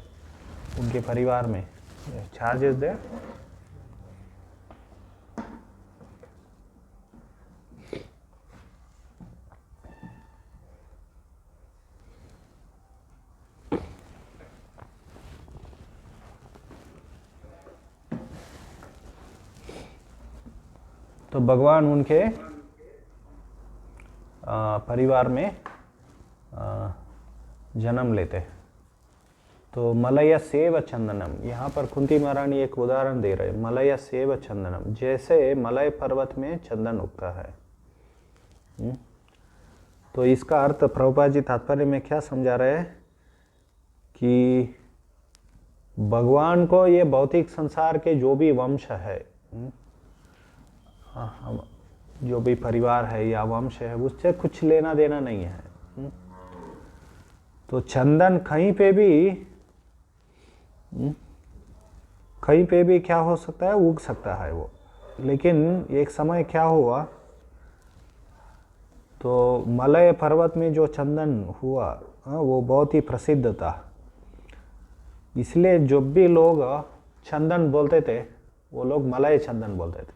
उनके परिवार में चार्जेस दे तो भगवान उनके परिवार में जन्म लेते। तो मलय सेव चंदनम, यहाँ पर कुंती महारानी एक उदाहरण दे रहे, मलय सेव चंदनम, जैसे मलय पर्वत में चंदन उगता है। तो इसका अर्थ प्रभुपाद जी तात्पर्य में क्या समझा रहे हैं कि भगवान को ये भौतिक संसार के जो भी वंश है, जो भी परिवार है या वंश है, उससे कुछ लेना देना नहीं है। तो चंदन कहीं पे भी क्या हो सकता है, उग सकता है वो। लेकिन एक समय क्या हुआ, तो मलय पर्वत में जो चंदन हुआ वो बहुत ही प्रसिद्ध था। इसलिए जो भी लोग चंदन बोलते थे वो लोग मलय चंदन बोलते थे।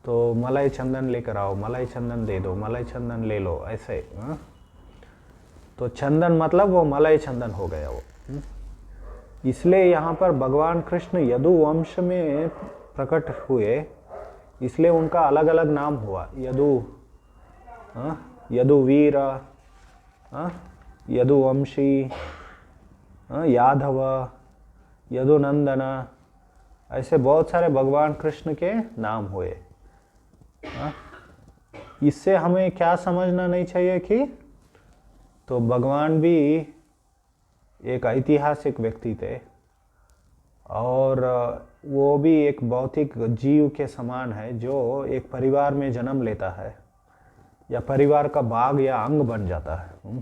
तो मलय चंदन लेकर आओ, मलय चंदन दे दो, मलय चंदन ले लो, ऐसे। तो चंदन मतलब वो मलय चंदन हो गया वो। इसलिए यहाँ पर भगवान कृष्ण यदु वंश में प्रकट हुए, इसलिए उनका अलग अलग नाम हुआ। यदुवीर, यदुवंशी, यादव, यदुनंदन, ऐसे बहुत सारे भगवान कृष्ण के नाम हुए। इससे हमें क्या समझना नहीं चाहिए कि तो भगवान भी एक ऐतिहासिक व्यक्ति थे और वो भी एक भौतिक जीव के समान है जो एक परिवार में जन्म लेता है या परिवार का भाग या अंग बन जाता है।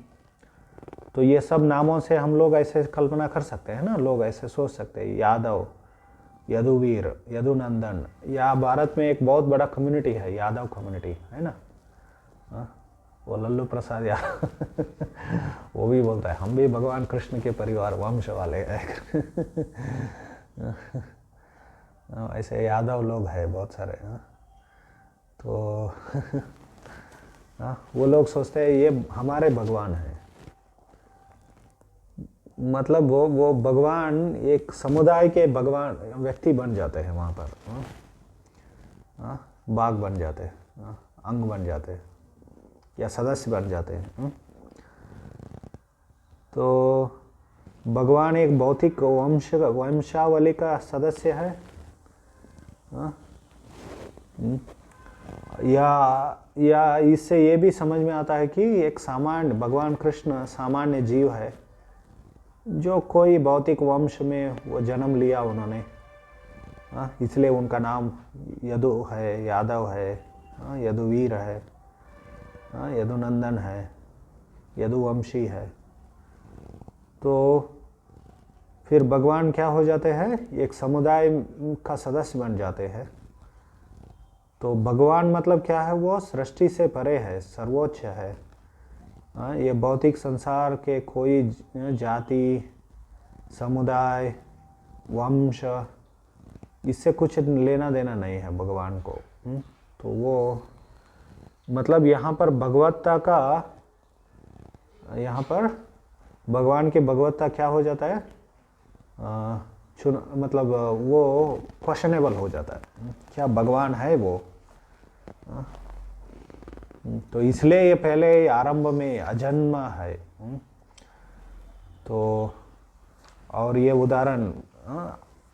तो ये सब नामों से हम लोग ऐसे कल्पना कर सकते हैं ना, लोग ऐसे सोच सकते हैं, यादव, यदुवीर, यदुनंदन। या भारत में एक बहुत बड़ा कम्युनिटी है, यादव कम्युनिटी है ना। वो लल्लू प्रसाद यादव वो भी बोलता है हम भी भगवान कृष्ण के परिवार वंश वाले हैं। ऐसे यादव लोग हैं बहुत सारे। तो वो लोग सोचते हैं ये हमारे भगवान हैं। मतलब वो भगवान एक समुदाय के भगवान व्यक्ति बन जाते हैं वहाँ पर, बाघ बन जाते हैं, अंग बन जाते हैं या सदस्य बन जाते हैं। तो भगवान एक भौतिक वंशावली का सदस्य है, या इससे ये भी समझ में आता है कि एक सामान्य भगवान कृष्ण सामान्य जीव है जो कोई भौतिक वंश में वो जन्म लिया उन्होंने, इसलिए उनका नाम यदु है, यादव है, यदुवीर है, यदुनंदन है, यदुवंशी है। तो फिर भगवान क्या हो जाते हैं, एक समुदाय का सदस्य बन जाते हैं। तो भगवान मतलब क्या है, वो सृष्टि से परे है, सर्वोच्च है। ये भौतिक संसार के कोई जाति, समुदाय, वंश, इससे कुछ लेना देना नहीं है भगवान को। तो वो मतलब यहाँ पर भगवत्ता का, यहाँ पर भगवान की भगवत्ता क्या हो जाता है, मतलब वो क्वेश्चनेबल हो जाता है, क्या भगवान है वो। तो इसलिए ये पहले आरंभ में अजन्म है। तो और ये उदाहरण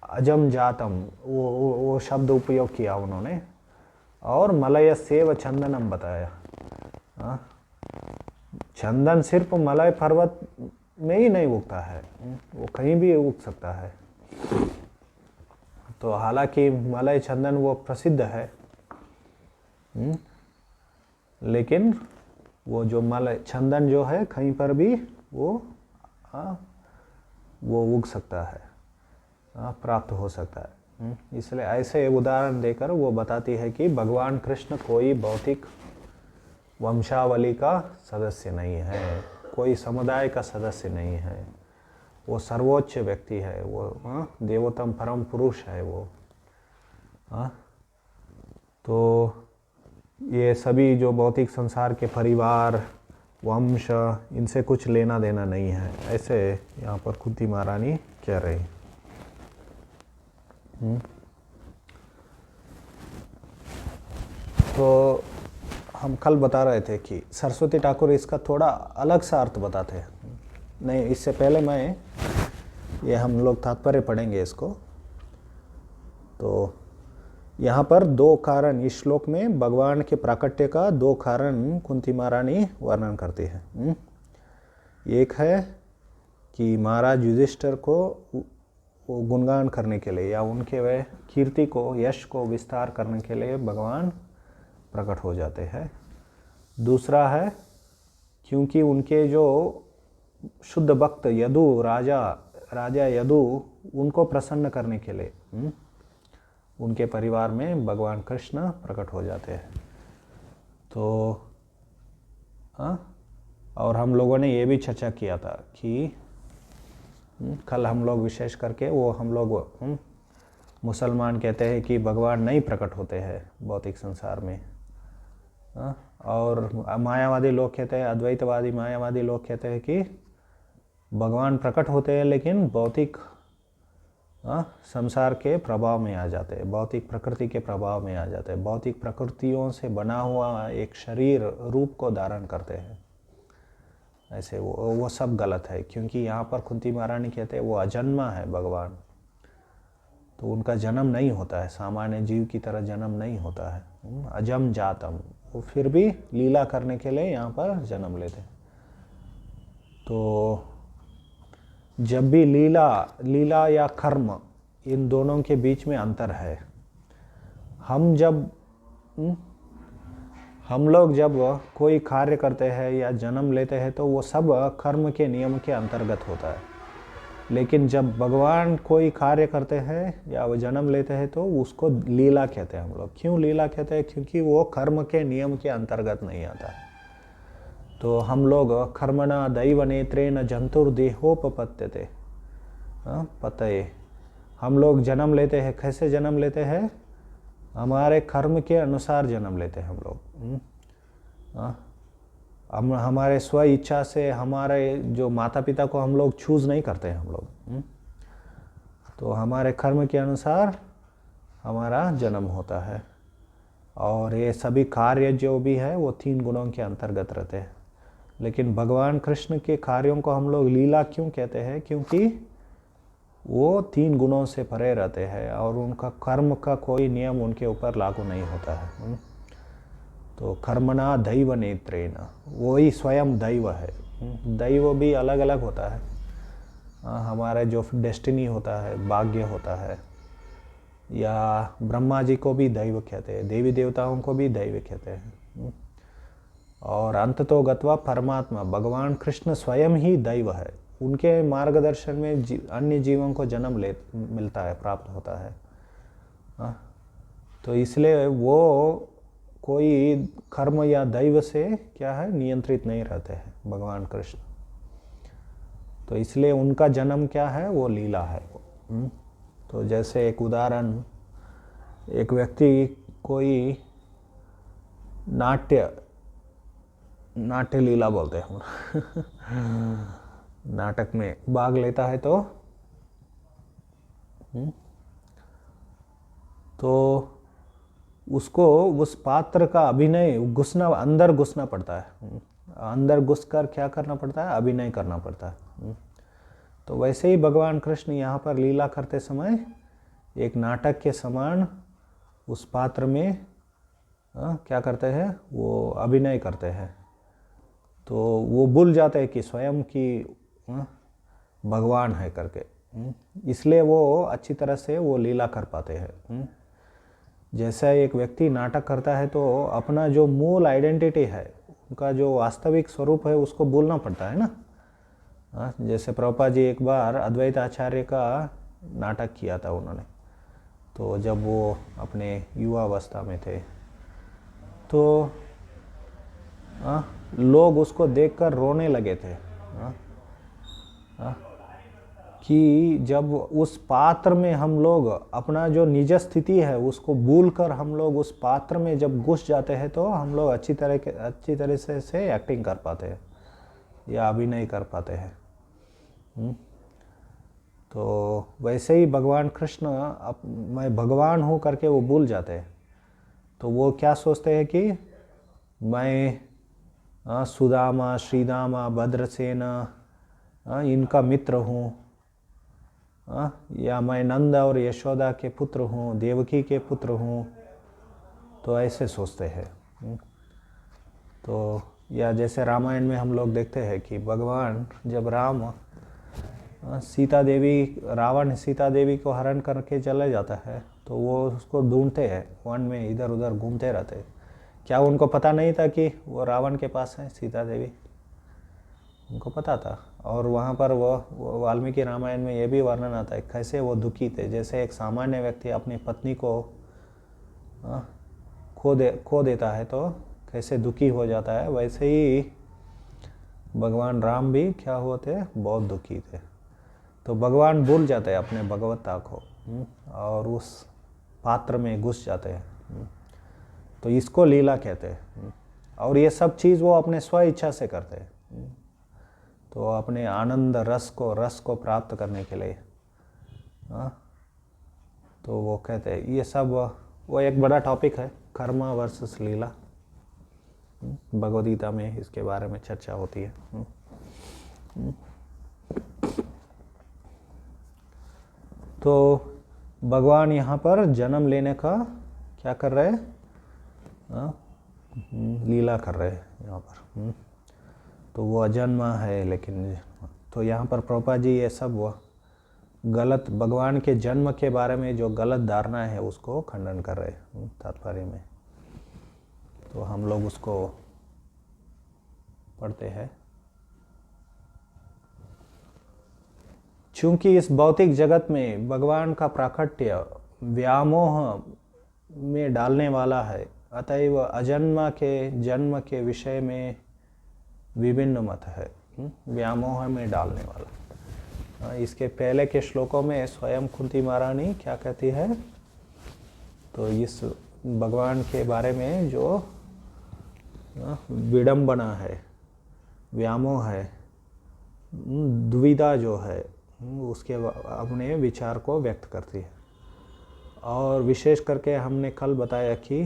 अजम जातम वो शब्द उपयोग किया उन्होंने, और मलय सेव चंदनम बताया। चंदन सिर्फ मलय पर्वत में ही नहीं उगता है, वो कहीं भी उग सकता है। तो हालांकि मलय चंदन वो प्रसिद्ध है, लेकिन वो जो मलय चंदन जो है कहीं पर भी वो उग सकता है, प्राप्त हो सकता है। इसलिए ऐसे उदाहरण देकर वो बताती है कि भगवान कृष्ण कोई भौतिक वंशावली का सदस्य नहीं है, कोई समुदाय का सदस्य नहीं है, वो सर्वोच्च व्यक्ति है, वो देवोत्तम परम पुरुष है वो। तो ये सभी जो भौतिक संसार के परिवार, वंश, इनसे कुछ लेना देना नहीं है, ऐसे यहाँ पर कुंती महारानी कह रही। तो हम कल बता रहे थे कि सरस्वती ठाकुर इसका थोड़ा अलग सा अर्थ बताते हैं। नहीं, इससे पहले मैं ये हम लोग तात्पर्य पढ़ेंगे इसको। तो यहाँ पर दो कारण, इस श्लोक में भगवान के प्राकट्य का दो कारण कुंती महारानी वर्णन करती है। एक है कि महाराज युधिष्ठिर को वो गुणगान करने के लिए या उनके वे कीर्ति को, यश को विस्तार करने के लिए भगवान प्रकट हो जाते हैं। दूसरा है क्योंकि उनके जो शुद्ध भक्त यदु, राजा यदु, उनको प्रसन्न करने के लिए उनके परिवार में भगवान कृष्ण प्रकट हो जाते हैं। तो और हम लोगों ने ये भी चर्चा किया था कि कल हम लोग विशेष करके वो हम लोग मुसलमान कहते हैं कि भगवान नहीं प्रकट होते हैं भौतिक संसार में, और मायावादी लोग कहते हैं, अद्वैतवादी मायावादी लोग कहते हैं कि भगवान प्रकट होते हैं लेकिन भौतिक संसार के प्रभाव में आ जाते हैं, भौतिक प्रकृति के प्रभाव में आ जाते हैं, भौतिक प्रकृतियों से बना हुआ एक शरीर रूप को धारण करते हैं। ऐसे वो सब गलत है, क्योंकि यहाँ पर कुंती महारानी कहते हैं वो अजन्मा है भगवान, तो उनका जन्म नहीं होता है, सामान्य जीव की तरह जन्म नहीं होता है, अजम जातम, वो फिर भी लीला करने के लिए यहाँ पर जन्म लेते हैं। तो जब भी लीला या कर्म, इन दोनों के बीच में अंतर है। हम लोग जब कोई कार्य करते हैं या जन्म लेते हैं तो वो सब कर्म के नियम के अंतर्गत होता है, लेकिन जब भगवान कोई कार्य करते हैं या वो जन्म लेते हैं तो उसको लीला कहते हैं हम लोग। क्यों लीला कहते हैं? क्योंकि वो कर्म के नियम के अंतर्गत नहीं आता है। तो हम लोग कर्मणा दैव नेत्रेण जंतुर्देहोपपत्यते पतये, हम लोग जन्म लेते हैं। कैसे जन्म लेते हैं? हमारे कर्म के अनुसार जन्म लेते हैं हम लोग। हम हमारे स्व इच्छा से हमारे जो माता पिता को हम लोग चूज नहीं करते हैं हम लोग। तो हमारे कर्म के अनुसार हमारा जन्म होता है, और ये सभी कार्य जो भी है वो 3 गुणों के अंतर्गत रहते हैं। लेकिन भगवान कृष्ण के कार्यों को हम लोग लीला क्यों कहते हैं? क्योंकि वो 3 गुणों से परे रहते हैं और उनका कर्म का कोई नियम उनके ऊपर लागू नहीं होता है। तो कर्मणा दैव नेत्रेण, वही स्वयं दैव है। दैव भी अलग अलग होता है, हमारा जो डेस्टिनी होता है, भाग्य होता है, या ब्रह्मा जी को भी दैव कहते हैं, देवी देवताओं को भी दैव कहते हैं। और अंत तो गत्वा परमात्मा, भगवान कृष्ण स्वयं ही दैव है। उनके मार्गदर्शन में अन्य जीवों को जन्म मिलता है, प्राप्त होता है। तो इसलिए वो कोई कर्म या दैव से क्या है, नियंत्रित नहीं रहते हैं भगवान कृष्ण। तो इसलिए उनका जन्म क्या है, वो लीला है। तो जैसे एक उदाहरण, एक व्यक्ति कोई नाट्य लीला बोलते हैं हम नाटक में भाग लेता है तो उसको उस पात्र का अभिनय अंदर घुसना पड़ता है। अंदर घुसकर क्या करना पड़ता है? अभिनय करना पड़ता है। तो वैसे ही भगवान कृष्ण यहाँ पर लीला करते समय एक नाटक के समान उस पात्र में क्या करते हैं? वो अभिनय करते हैं। तो वो भूल जाते हैं कि स्वयं की भगवान है करके, इसलिए वो अच्छी तरह से वो लीला कर पाते हैं। जैसा एक व्यक्ति नाटक करता है तो अपना जो मूल आइडेंटिटी है, उनका जो वास्तविक स्वरूप है, उसको भूलना पड़ता है ना। जैसे प्रभुपाद जी एक बार अद्वैत आचार्य का नाटक किया था उन्होंने, तो जब वो अपने युवा अवस्था में थे तो लोग उसको देखकर रोने लगे थे कि जब उस पात्र में हम लोग अपना जो निज स्थिति है उसको भूलकर हम लोग उस पात्र में जब घुस जाते हैं तो हम लोग अच्छी तरह से एक्टिंग कर पाते हैं या अभिनय कर पाते हैं। तो वैसे ही भगवान कृष्ण मैं भगवान हूँ करके वो भूल जाते हैं। तो वो क्या सोचते हैं कि मैं सुदामा, श्रीदामा, भद्रसेन इनका मित्र हूँ, या मैं नंद और यशोदा के पुत्र हूँ, देवकी के पुत्र हूँ, तो ऐसे सोचते हैं। तो या जैसे रामायण में हम लोग देखते हैं कि भगवान जब राम सीता देवी, रावण सीता देवी को हरण करके चले जाता है, तो वो उसको ढूंढते हैं, वन में इधर उधर घूमते रहते हैं। क्या उनको पता नहीं था कि वो रावण के पास है सीता देवी? उनको पता था। और वहाँ पर वो वाल्मीकि रामायण में ये भी वर्णन आता है कैसे वो दुखी थे। जैसे एक सामान्य व्यक्ति अपनी पत्नी को खो देता है तो कैसे दुखी हो जाता है, वैसे ही भगवान राम भी क्या हुए थे, बहुत दुखी थे। तो भगवान भूल जाते हैं अपने भगवत्ता को और उस पात्र में घुस जाते हैं। तो इसको लीला कहते हैं। और ये सब चीज़ वो अपने स्व इच्छा से करते हैं, तो अपने आनंद रस को प्राप्त करने के लिए। तो वो कहते हैं ये सब, वो एक बड़ा टॉपिक है, कर्म वर्सेस लीला। भगवद गीता में इसके बारे में चर्चा होती है। तो भगवान यहाँ पर जन्म लेने का क्या कर रहे हैं, लीला कर रहे हैं यहाँ पर। तो वो अजन्मा है, लेकिन तो यहाँ पर प्रभुपाद जी ये सब वो गलत, भगवान के जन्म के बारे में जो गलत धारणा है उसको खंडन कर रहे हैं तात्पर्य में। तो हम लोग उसको पढ़ते हैं। चूंकि इस भौतिक जगत में भगवान का प्राकट्य व्यामोह में डालने वाला है, अतएव अजन्मा के जन्म के विषय में विभिन्न मत है। व्यामोह में डालने वाला, इसके पहले के श्लोकों में स्वयं कुंती महारानी क्या कहती है, तो इस भगवान के बारे में जो विडंबना है, व्यामोह है, दुविधा जो है, उसके अपने विचार को व्यक्त करती है। और विशेष करके हमने कल बताया कि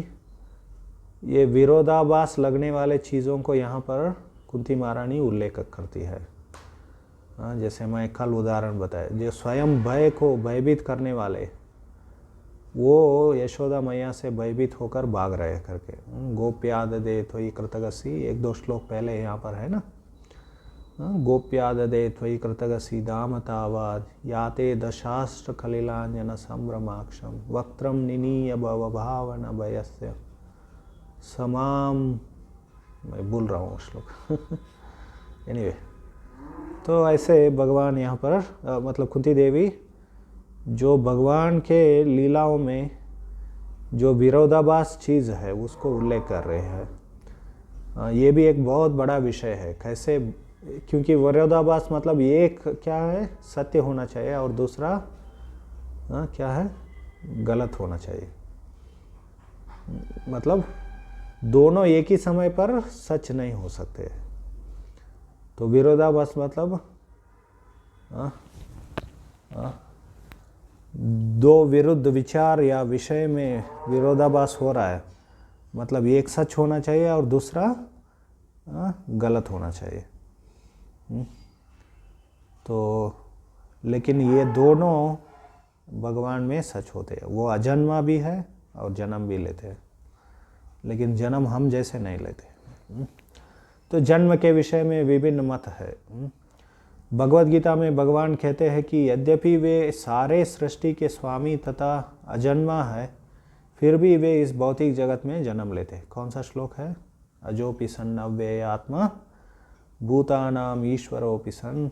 ये विरोधाभास लगने वाले चीज़ों को यहाँ पर कुंती महारानी उल्लेख करती है। जैसे मैं कल उदाहरण बताया, जो स्वयं भय को भयभीत करने वाले, वो यशोदा मैया से भयभीत होकर भाग रहे करके, गोप्याद दे त्वयि कृतगसी, एक दो श्लोक पहले यहाँ पर है ना, गोप्याद दे त्वयि कृतगसी दाम तावाद याते दशास्त्र खलिलांजन संभ्रमाक्षम वक्त्रम निनीय भवभावन भयस्य समाम, मैं भूल रहा हूँ श्लोक एनीवे। तो ऐसे भगवान यहाँ पर मतलब कुंती देवी जो भगवान के लीलाओं में जो विरोधाभास चीज़ है उसको उल्लेख कर रहे हैं। ये भी एक बहुत बड़ा विषय है कैसे, क्योंकि विरोधाभास मतलब एक क्या है, सत्य होना चाहिए और दूसरा क्या है, गलत होना चाहिए। मतलब दोनों एक ही समय पर सच नहीं हो सकते। तो विरोधाभास मतलब दो विरुद्ध विचार या विषय में विरोधाभास हो रहा है, मतलब एक सच होना चाहिए और दूसरा गलत होना चाहिए। तो लेकिन ये दोनों भगवान में सच होते हैं। वो अजन्मा भी है और जन्म भी लेते हैं, लेकिन जन्म हम जैसे नहीं लेते। तो जन्म के विषय में विभिन्न मत है। भगवद गीता में भगवान कहते हैं कि यद्यपि वे सारे सृष्टि के स्वामी तथा अजन्मा है, फिर भी वे इस भौतिक जगत में जन्म लेते हैं। कौन सा श्लोक है, अजोपि सन् अव्ययात्मा भूतानाम ईश्वरोपि सन्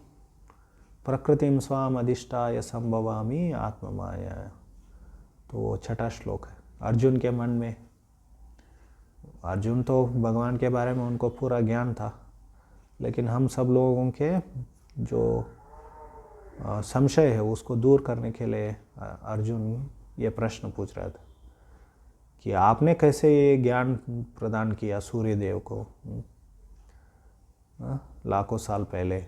प्रकृतिम स्वाम अधिष्ठाय संभवामि आत्ममाया। तो वो छठा श्लोक है। अर्जुन के मन में, अर्जुन तो भगवान के बारे में उनको पूरा ज्ञान था, लेकिन हम सब लोगों के जो संशय है उसको दूर करने के लिए अर्जुन ये प्रश्न पूछ रहा था कि आपने कैसे ये ज्ञान प्रदान किया सूर्य देव को लाखों साल पहले।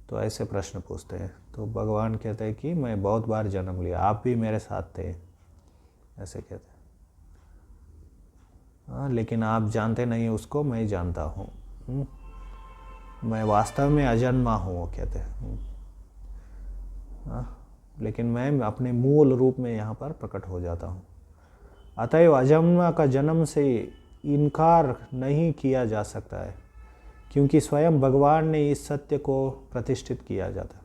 तो ऐसे प्रश्न पूछते हैं। तो भगवान कहते हैं कि मैं बहुत बार जन्म लिया, आप भी मेरे साथ थे, ऐसे कहते हैं। लेकिन आप जानते नहीं उसको, मैं जानता हूँ। मैं वास्तव में अजन्मा हूँ, वो कहते हैं। लेकिन मैं अपने मूल रूप में यहाँ पर प्रकट हो जाता हूँ। अतएव अजन्मा का जन्म से इनकार नहीं किया जा सकता है, क्योंकि स्वयं भगवान ने इस सत्य को प्रतिष्ठित किया जाता।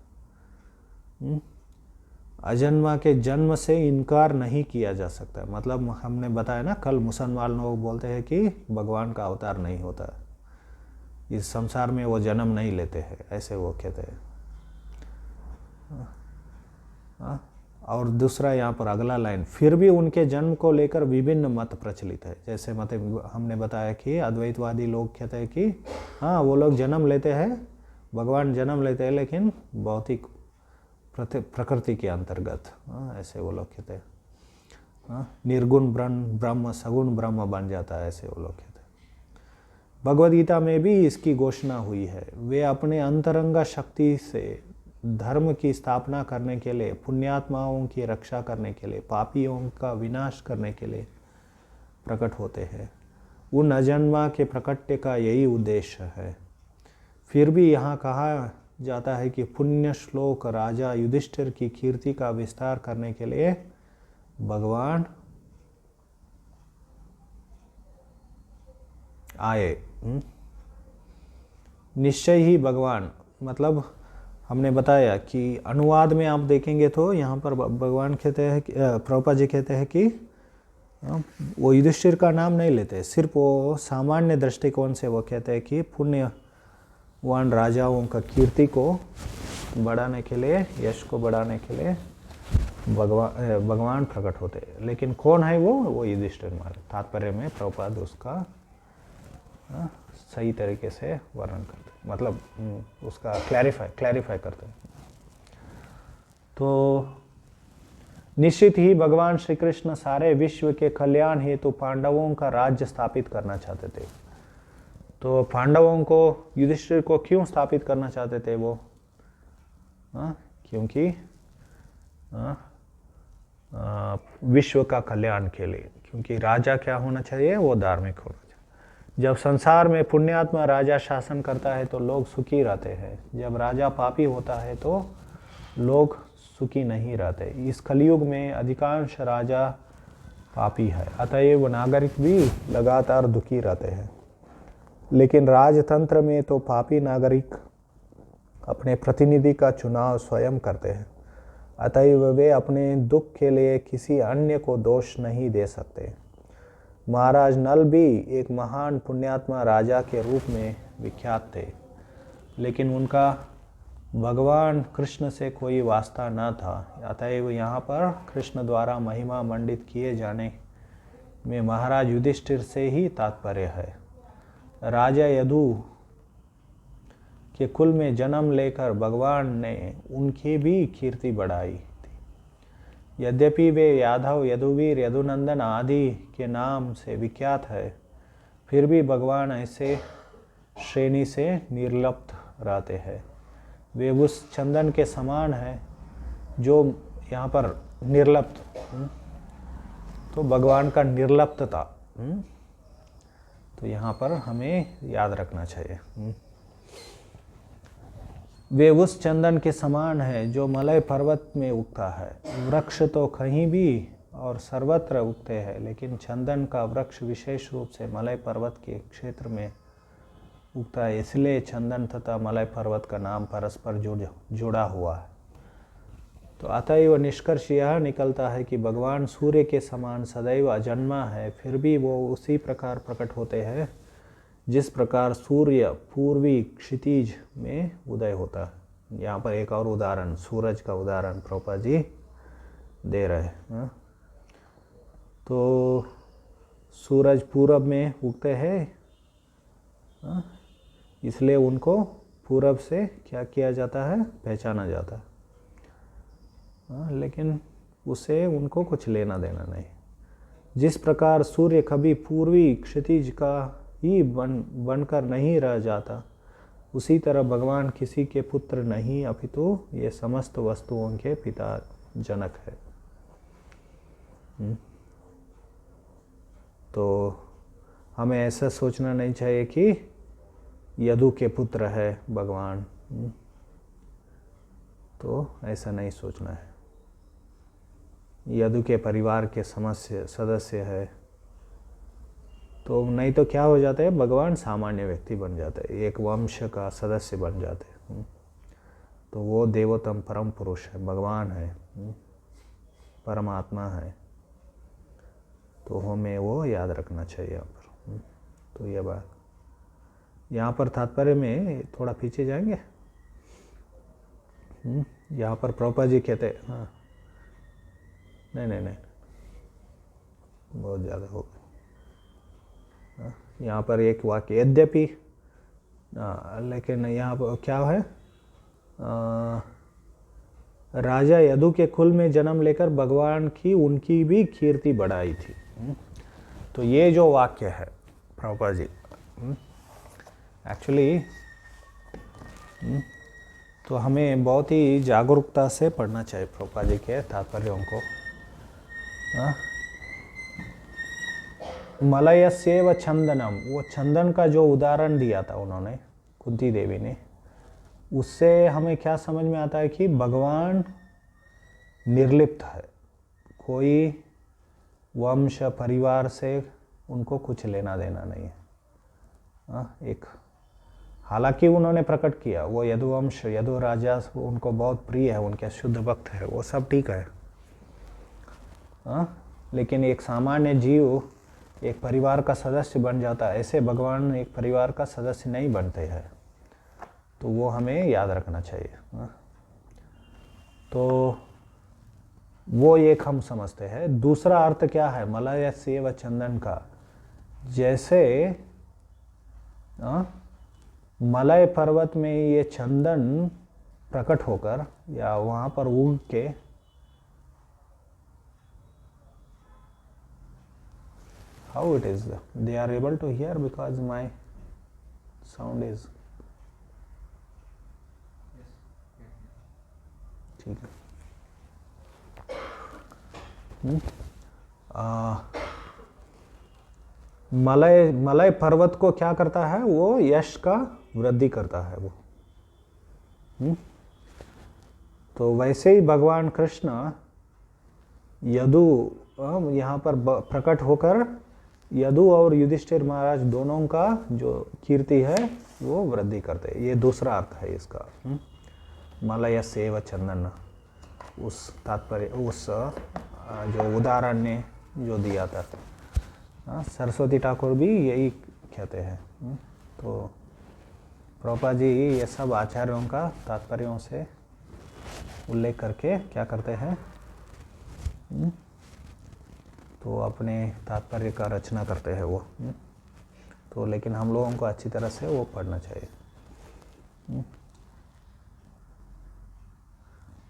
अजन्मा के जन्म से इनकार नहीं किया जा सकता। मतलब हमने बताया ना कल, मुसलमान लोग बोलते हैं कि भगवान का अवतार नहीं होता, इस संसार में वो जन्म नहीं लेते हैं, ऐसे वो कहते हैं। और दूसरा यहाँ पर अगला लाइन, फिर भी उनके जन्म को लेकर विभिन्न मत प्रचलित है। जैसे मत हमने बताया कि अद्वैतवादी लोग कहते हैं कि हाँ वो लोग जन्म लेते हैं, भगवान जन्म लेते हैं, लेकिन भौतिक प्रकृति के अंतर्गत, ऐसे वो लोग कहते हैं। निर्गुण ब्रह्म सगुण ब्रह्म बन जाता है, ऐसे वो लोग कहते हैं। भगवद गीता में भी इसकी घोषणा हुई है। वे अपने अंतरंगा शक्ति से धर्म की स्थापना करने के लिए, पुण्यात्माओं की रक्षा करने के लिए, पापियों का विनाश करने के लिए प्रकट होते हैं। उन अजन्मा के प्रकट्य का यही उद्देश्य है। फिर भी यहाँ कहा जाता है कि पुण्य श्लोक राजा युधिष्ठिर की कीर्ति का विस्तार करने के लिए भगवान आए। निश्चय ही भगवान, मतलब हमने बताया कि अनुवाद में आप देखेंगे तो यहाँ पर भगवान कहते हैं कि प्रभुपाद जी कहते हैं कि वो युधिष्ठिर का नाम नहीं लेते, सिर्फ वो सामान्य दृष्टिकोण से वो कहते हैं कि पुण्यवान राजाओं का कीर्ति को बढ़ाने के लिए, यश को बढ़ाने के लिए भगवान प्रकट होते हैं। लेकिन कौन है वो युधिष्ठिर मारे तात्पर्य में प्रभुपाद उसका सही तरीके से वर्णन करते, मतलब उसका क्लैरिफाई करते हैं। तो निश्चित ही भगवान श्री कृष्ण सारे विश्व के कल्याण हेतु पांडवों का राज्य स्थापित करना चाहते थे। तो पांडवों को, युधिष्ठिर को क्यों स्थापित करना चाहते थे वो? क्योंकि विश्व का कल्याण के लिए। क्योंकि राजा क्या होना चाहिए? वो धार्मिक होना चाहिए। जब संसार में पुण्यात्मा राजा शासन करता है तो लोग सुखी रहते हैं। जब राजा पापी होता है तो लोग सुखी नहीं रहते। इस कलयुग में अधिकांश राजा पापी है, अतएव नागरिक भी लगातार दुखी रहते हैं। लेकिन राजतंत्र में तो पापी नागरिक अपने प्रतिनिधि का चुनाव स्वयं करते हैं, अतएव वे अपने दुख के लिए किसी अन्य को दोष नहीं दे सकते। महाराज नल भी एक महान पुण्यात्मा राजा के रूप में विख्यात थे, लेकिन उनका भगवान कृष्ण से कोई वास्ता न था। अतएव यहाँ पर कृष्ण द्वारा महिमा मंडित किए जाने में महाराज युधिष्ठिर से ही तात्पर्य है। राजा यदु के कुल में जन्म लेकर भगवान ने उनकी भी कीर्ति बढ़ाई थी। यद्यपि वे यादव, यदुवीर, यदुनंदन आदि के नाम से विख्यात है, फिर भी भगवान ऐसे श्रेणी से निर्लिप्त रहते हैं। वे उस चंदन के समान है जो यहाँ पर निर्लिप्त, तो भगवान का निर्लिप्तता, तो यहाँ पर हमें याद रखना चाहिए। वे उस चंदन के समान है जो मलय पर्वत में उगता है। वृक्ष तो कहीं भी और सर्वत्र उगते हैं, लेकिन चंदन का वृक्ष विशेष रूप से मलय पर्वत के क्षेत्र में उगता है, इसलिए चंदन तथा मलय पर्वत का नाम परस्पर जुड़ा हुआ है। तो अतएव निष्कर्ष यह निकलता है कि भगवान सूर्य के समान सदैव अजन्मा है, फिर भी वो उसी प्रकार प्रकट होते हैं जिस प्रकार सूर्य पूर्वी क्षितिज में उदय होता है। यहाँ पर एक और उदाहरण, सूरज का उदाहरण प्रभुपाद जी दे रहे हैं। तो सूरज पूरब में उगते हैं, इसलिए उनको पूरब से क्या किया जाता है? पहचाना जाता है। लेकिन उससे उनको कुछ लेना देना नहीं। जिस प्रकार सूर्य कभी पूर्वी क्षितिज का ही बनकर नहीं रह जाता, उसी तरह भगवान किसी के पुत्र नहीं, अपितु ये समस्त वस्तुओं के पिता जनक है। तो हमें ऐसा सोचना नहीं चाहिए कि यदु के पुत्र है भगवान, तो ऐसा नहीं सोचना है। यदु के परिवार के सदस्य है, तो नहीं तो क्या हो जाता है, भगवान सामान्य व्यक्ति बन जाते हैं, एक वंश का सदस्य बन जाते हैं। तो वो देवोत्तम परम पुरुष है, भगवान है, परमात्मा है, तो हमें वो याद रखना चाहिए यहाँ पर। तो ये बात यहाँ पर तात्पर्य में थोड़ा पीछे जाएंगे। यहाँ पर प्रभुपाद जी कहते हैं, हाँ नहीं बहुत ज़्यादा हो गया। यहाँ पर एक वाक्य, यद्यपि, लेकिन यहाँ पर क्या है, राजा यदु के कुल में जन्म लेकर भगवान की उनकी भी कीर्ति बढ़ाई थी। तो ये जो वाक्य है प्रभुपाद जी, एक्चुअली तो हमें बहुत ही जागरूकता से पढ़ना चाहिए प्रभुपाद जी के तात्पर्यों को। मलयस्येव चंदनम, वो चंदन का जो उदाहरण दिया था उन्होंने, कुंती देवी ने, उससे हमें क्या समझ में आता है कि भगवान निर्लिप्त है, कोई वंश परिवार से उनको कुछ लेना देना नहीं है। एक हालांकि उन्होंने प्रकट किया, वो यदुवंश, यदु राजा उनको बहुत प्रिय है, उनके शुद्ध भक्त है, वो सब ठीक है। लेकिन एक सामान्य जीव एक परिवार का सदस्य बन जाता है, ऐसे भगवान एक परिवार का सदस्य नहीं बनते हैं, तो वो हमें याद रखना चाहिए। तो वो एक हम समझते हैं। दूसरा अर्थ क्या है मलयस्य व चंदन का, जैसे मलय पर्वत में ये चंदन प्रकट होकर या वहाँ पर उग के how it is they are able to hear because my sound is ठीक है। मलय पर्वत को क्या करता है, वो यश का वृद्धि करता है वो। तो वैसे ही भगवान कृष्ण यदु यहाँ पर प्रकट होकर यदु और युधिष्ठिर महाराज दोनों का जो कीर्ति है वो वृद्धि करते हैं। ये दूसरा अर्थ है इसका। मलयस्य व चंदन, उस तात्पर्य, उस जो उदाहरण ने जो दिया था, सरस्वती ठाकुर भी यही कहते हैं। तो प्रभुपाद जी ये सब आचार्यों का तात्पर्यों से उल्लेख करके क्या करते हैं, तो अपने तात्पर्य का रचना करते हैं वो। तो लेकिन हम लोगों को अच्छी तरह से वो पढ़ना चाहिए।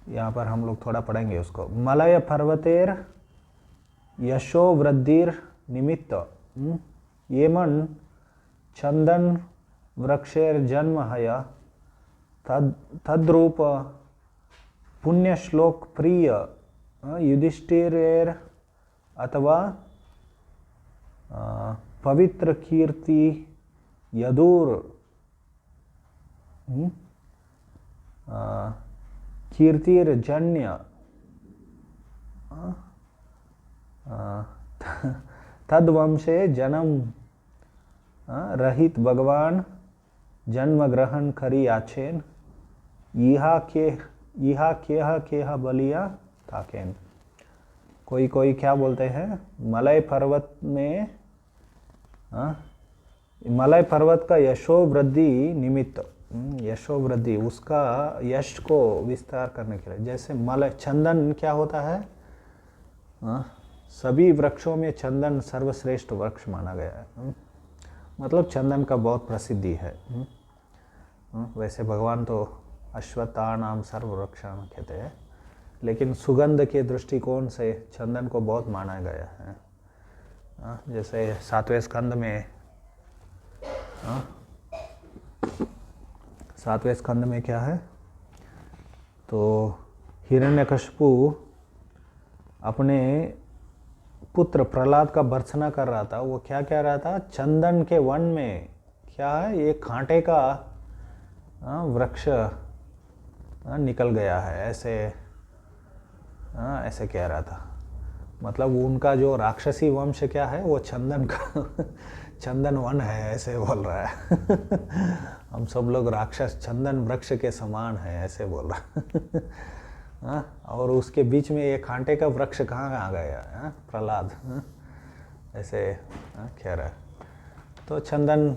यहाँ पर हम लोग थोड़ा पढ़ेंगे उसको। मलय पर्वतेर यशो वृद्धिर निमित्त येमन चंदन वृक्षेर जन्म हया तद्रूप पुण्य श्लोक प्रिय युधिष्ठिरेर अथवा पवित्र कीर्ति यदुर कीर्तिर्जन्य तद्वंशे जन्म रहित भगवान जन्म ग्रहण करी आछेन इहा केह बलिया ताकेन। कोई क्या बोलते हैं, मलय पर्वत में मलय पर्वत का यशो वृद्धि निमित्त, यशो वृद्धि उसका यश को विस्तार करने के लिए, जैसे मलय चंदन क्या होता है, सभी वृक्षों में चंदन सर्वश्रेष्ठ वृक्ष माना गया है। मतलब चंदन का बहुत प्रसिद्धि है। वैसे भगवान तो अश्वत्थानाम सर्ववृक्षाणाम कहते हैं, लेकिन सुगंध के दृष्टिकोण से चंदन को बहुत माना गया है। जैसे 7वें स्कंद में, 7वें स्कंद में क्या है, तो हिरण्यकशिपु अपने पुत्र प्रहलाद का भर्त्सना कर रहा था, वो क्या कह रहा था, चंदन के वन में क्या है, ये कांटे का वृक्ष निकल गया है, ऐसे ऐसे कह रहा था। मतलब उनका जो राक्षसी वंश क्या है, वो चंदन का चंदन वन है, ऐसे बोल रहा है। हम सब लोग राक्षस चंदन वृक्ष के समान है, ऐसे बोल रहा है। और उसके बीच में ये कांटे का वृक्ष कहाँ आ गया है, प्रहलाद ऐसे कह रहा है। तो चंदन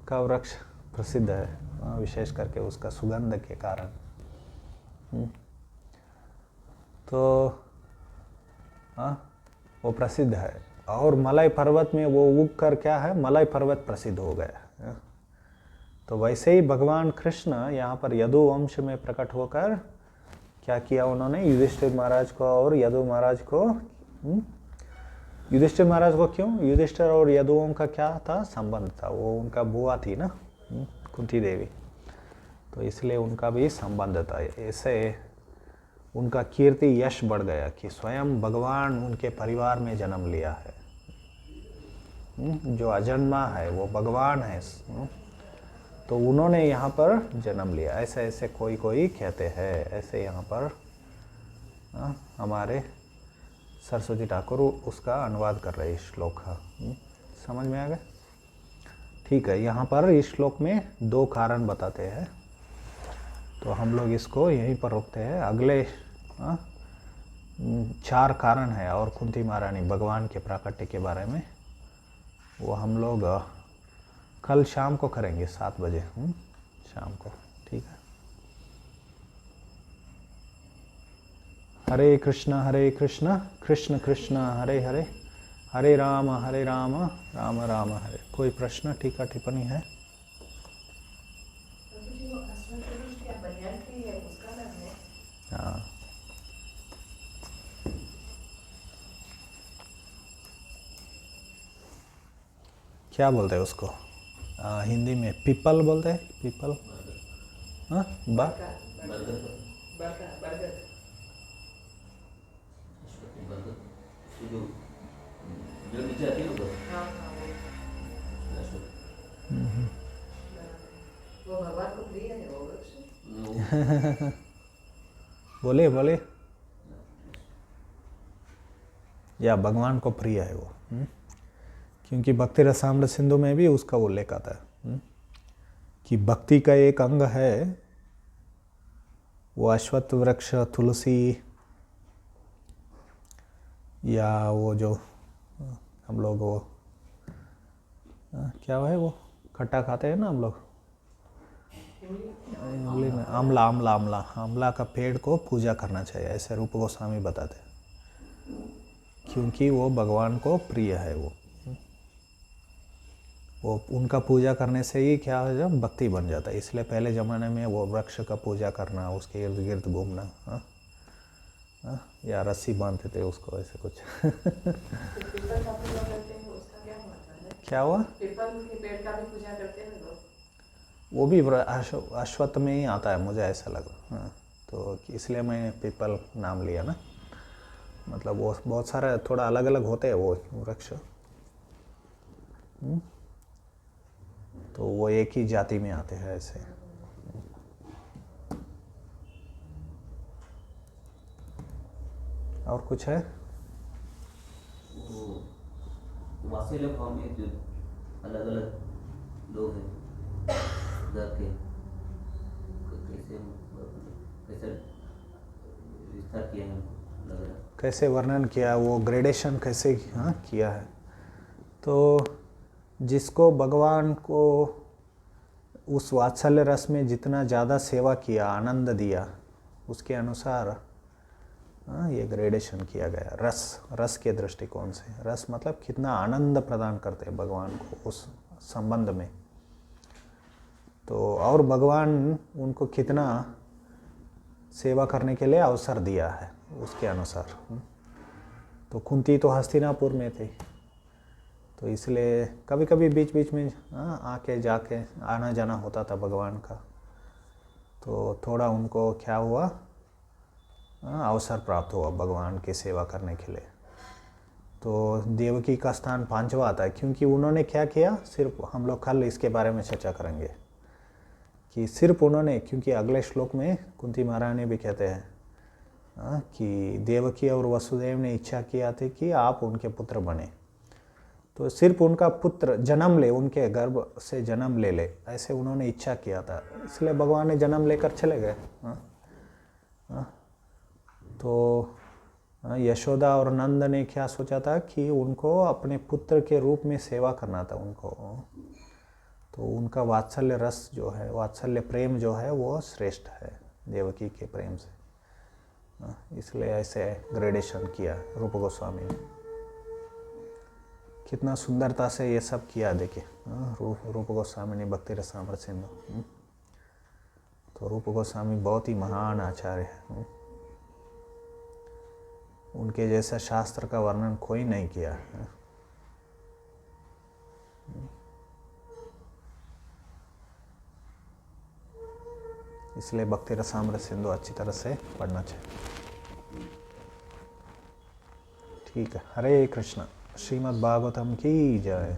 का वृक्ष प्रसिद्ध है, विशेष करके उसका सुगंध के कारण। तो वो प्रसिद्ध है। और मलय पर्वत में वो उग कर क्या है, मलय पर्वत प्रसिद्ध हो गया। तो वैसे ही भगवान कृष्ण यहाँ पर यदुवंश में प्रकट होकर क्या किया उन्होंने, युधिष्ठिर महाराज को और यदु महाराज को। युधिष्ठिर महाराज को क्यों, युधिष्ठिर और यदुओं का क्या था, संबंध था, वो उनका बुआ थी ना कुंती देवी, तो इसलिए उनका भी संबंध था। ऐसे उनका कीर्ति यश बढ़ गया कि स्वयं भगवान उनके परिवार में जन्म लिया है। जो अजन्मा है वो भगवान है, तो उन्होंने यहाँ पर जन्म लिया, ऐसे ऐसे कोई कोई कहते हैं। ऐसे यहाँ पर हमारे सरस्वती ठाकुर उसका अनुवाद कर रहे हैं इस श्लोक का। समझ में आ गया? ठीक है, यहाँ पर इस श्लोक में 2 कारण बताते हैं, तो हम लोग इसको यहीं पर रोकते हैं। अगले 4 कारण है और कुंती महारानी भगवान के प्राकट्य के बारे में, वो हम लोग कल शाम को करेंगे 7 बजे शाम को। ठीक है, हरे कृष्ण कृष्ण कृष्ण हरे हरे, हरे राम राम राम हरे। कोई प्रश्न, टीका टिप्पणी है? हाँ, क्या बोलते हैं उसको हिंदी में? पीपल बोलते हैं, पीपल। हाँ, बोले बोले, या भगवान को प्रिय है वो। क्योंकि भक्ति रसामृत सिंधु में भी उसका उल्लेख आता है कि भक्ति का एक अंग है वो अश्वत्थ वृक्ष, तुलसी, या वो जो हम लोग वो क्या है, वो खट्टा खाते हैं ना हम लोग, इमली में आमला का पेड़ को पूजा करना चाहिए, ऐसे रूप गोस्वामी बताते हैं, क्योंकि वो भगवान को प्रिय है। वो उनका पूजा करने से ही क्या है, जब भक्ति बन जाता है। इसलिए पहले ज़माने में वो वृक्ष का पूजा करना, उसके इर्द गिर्द घूमना, या रस्सी बांधते थे उसको, ऐसे कुछ। क्या हुआ? पीपल के पेड़ का भी पूजा करते हैं लोग। वो भी अश्वत्थ में ही आता है, मुझे ऐसा लगा। तो इसलिए मैं पीपल नाम लिया ना, मतलब वो बहुत सारे थोड़ा अलग अलग होते हैं वो वृक्ष, तो वो एक ही जाति में आते हैं ऐसे। और कुछ है? वासेल फॉर्म में जो अलग अलग लोग हैं घर के, कैसे विस्तार किया है, लग रहा है कैसे वर्णन किया, वो ग्रेडेशन कैसे किया है। तो जिसको भगवान को उस वात्सल्य रस में जितना ज़्यादा सेवा किया, आनंद दिया, उसके अनुसार ये ग्रेडेशन किया गया। रस के दृष्टिकोण से, रस मतलब कितना आनंद प्रदान करते हैं भगवान को उस संबंध में, तो और भगवान उनको कितना सेवा करने के लिए अवसर दिया है उसके अनुसार। तो कुंती तो हस्तिनापुर में थी, तो इसलिए कभी कभी बीच बीच में आके जाके आना जाना होता था भगवान का, तो थोड़ा उनको क्या हुआ, अवसर प्राप्त हुआ भगवान की सेवा करने के लिए। तो देवकी का स्थान 5वां आता है, क्योंकि उन्होंने क्या किया, सिर्फ हम लोग कल इसके बारे में चर्चा करेंगे कि सिर्फ उन्होंने, क्योंकि अगले श्लोक में कुंती महारानी भी कहते हैं कि देवकी और वसुदेव ने इच्छा किया थी कि आप उनके पुत्र बने, तो सिर्फ उनका पुत्र जन्म ले, उनके गर्भ से जन्म ले ले, ऐसे उन्होंने इच्छा किया था, इसलिए भगवान ने जन्म लेकर चले गए। तो यशोदा और नंद ने क्या सोचा था कि उनको अपने पुत्र के रूप में सेवा करना था उनको, तो उनका वात्सल्य रस जो है, वात्सल्य प्रेम जो है वो श्रेष्ठ है देवकी के प्रेम से, इसलिए ऐसे ग्रेडेशन किया रूप गोस्वामी ने। कितना सुंदरता से ये सब किया देखिए रूप गोस्वामी ने भक्ति रसामृत सिंधु। तो रूप गोस्वामी बहुत ही महान आचार्य है, उनके जैसा शास्त्र का वर्णन कोई नहीं किया है। इसलिए भक्ति रसामृत सिंधु अच्छी तरह से पढ़ना चाहिए। ठीक है, हरे कृष्ण। श्रीमद् भागवतम की जय।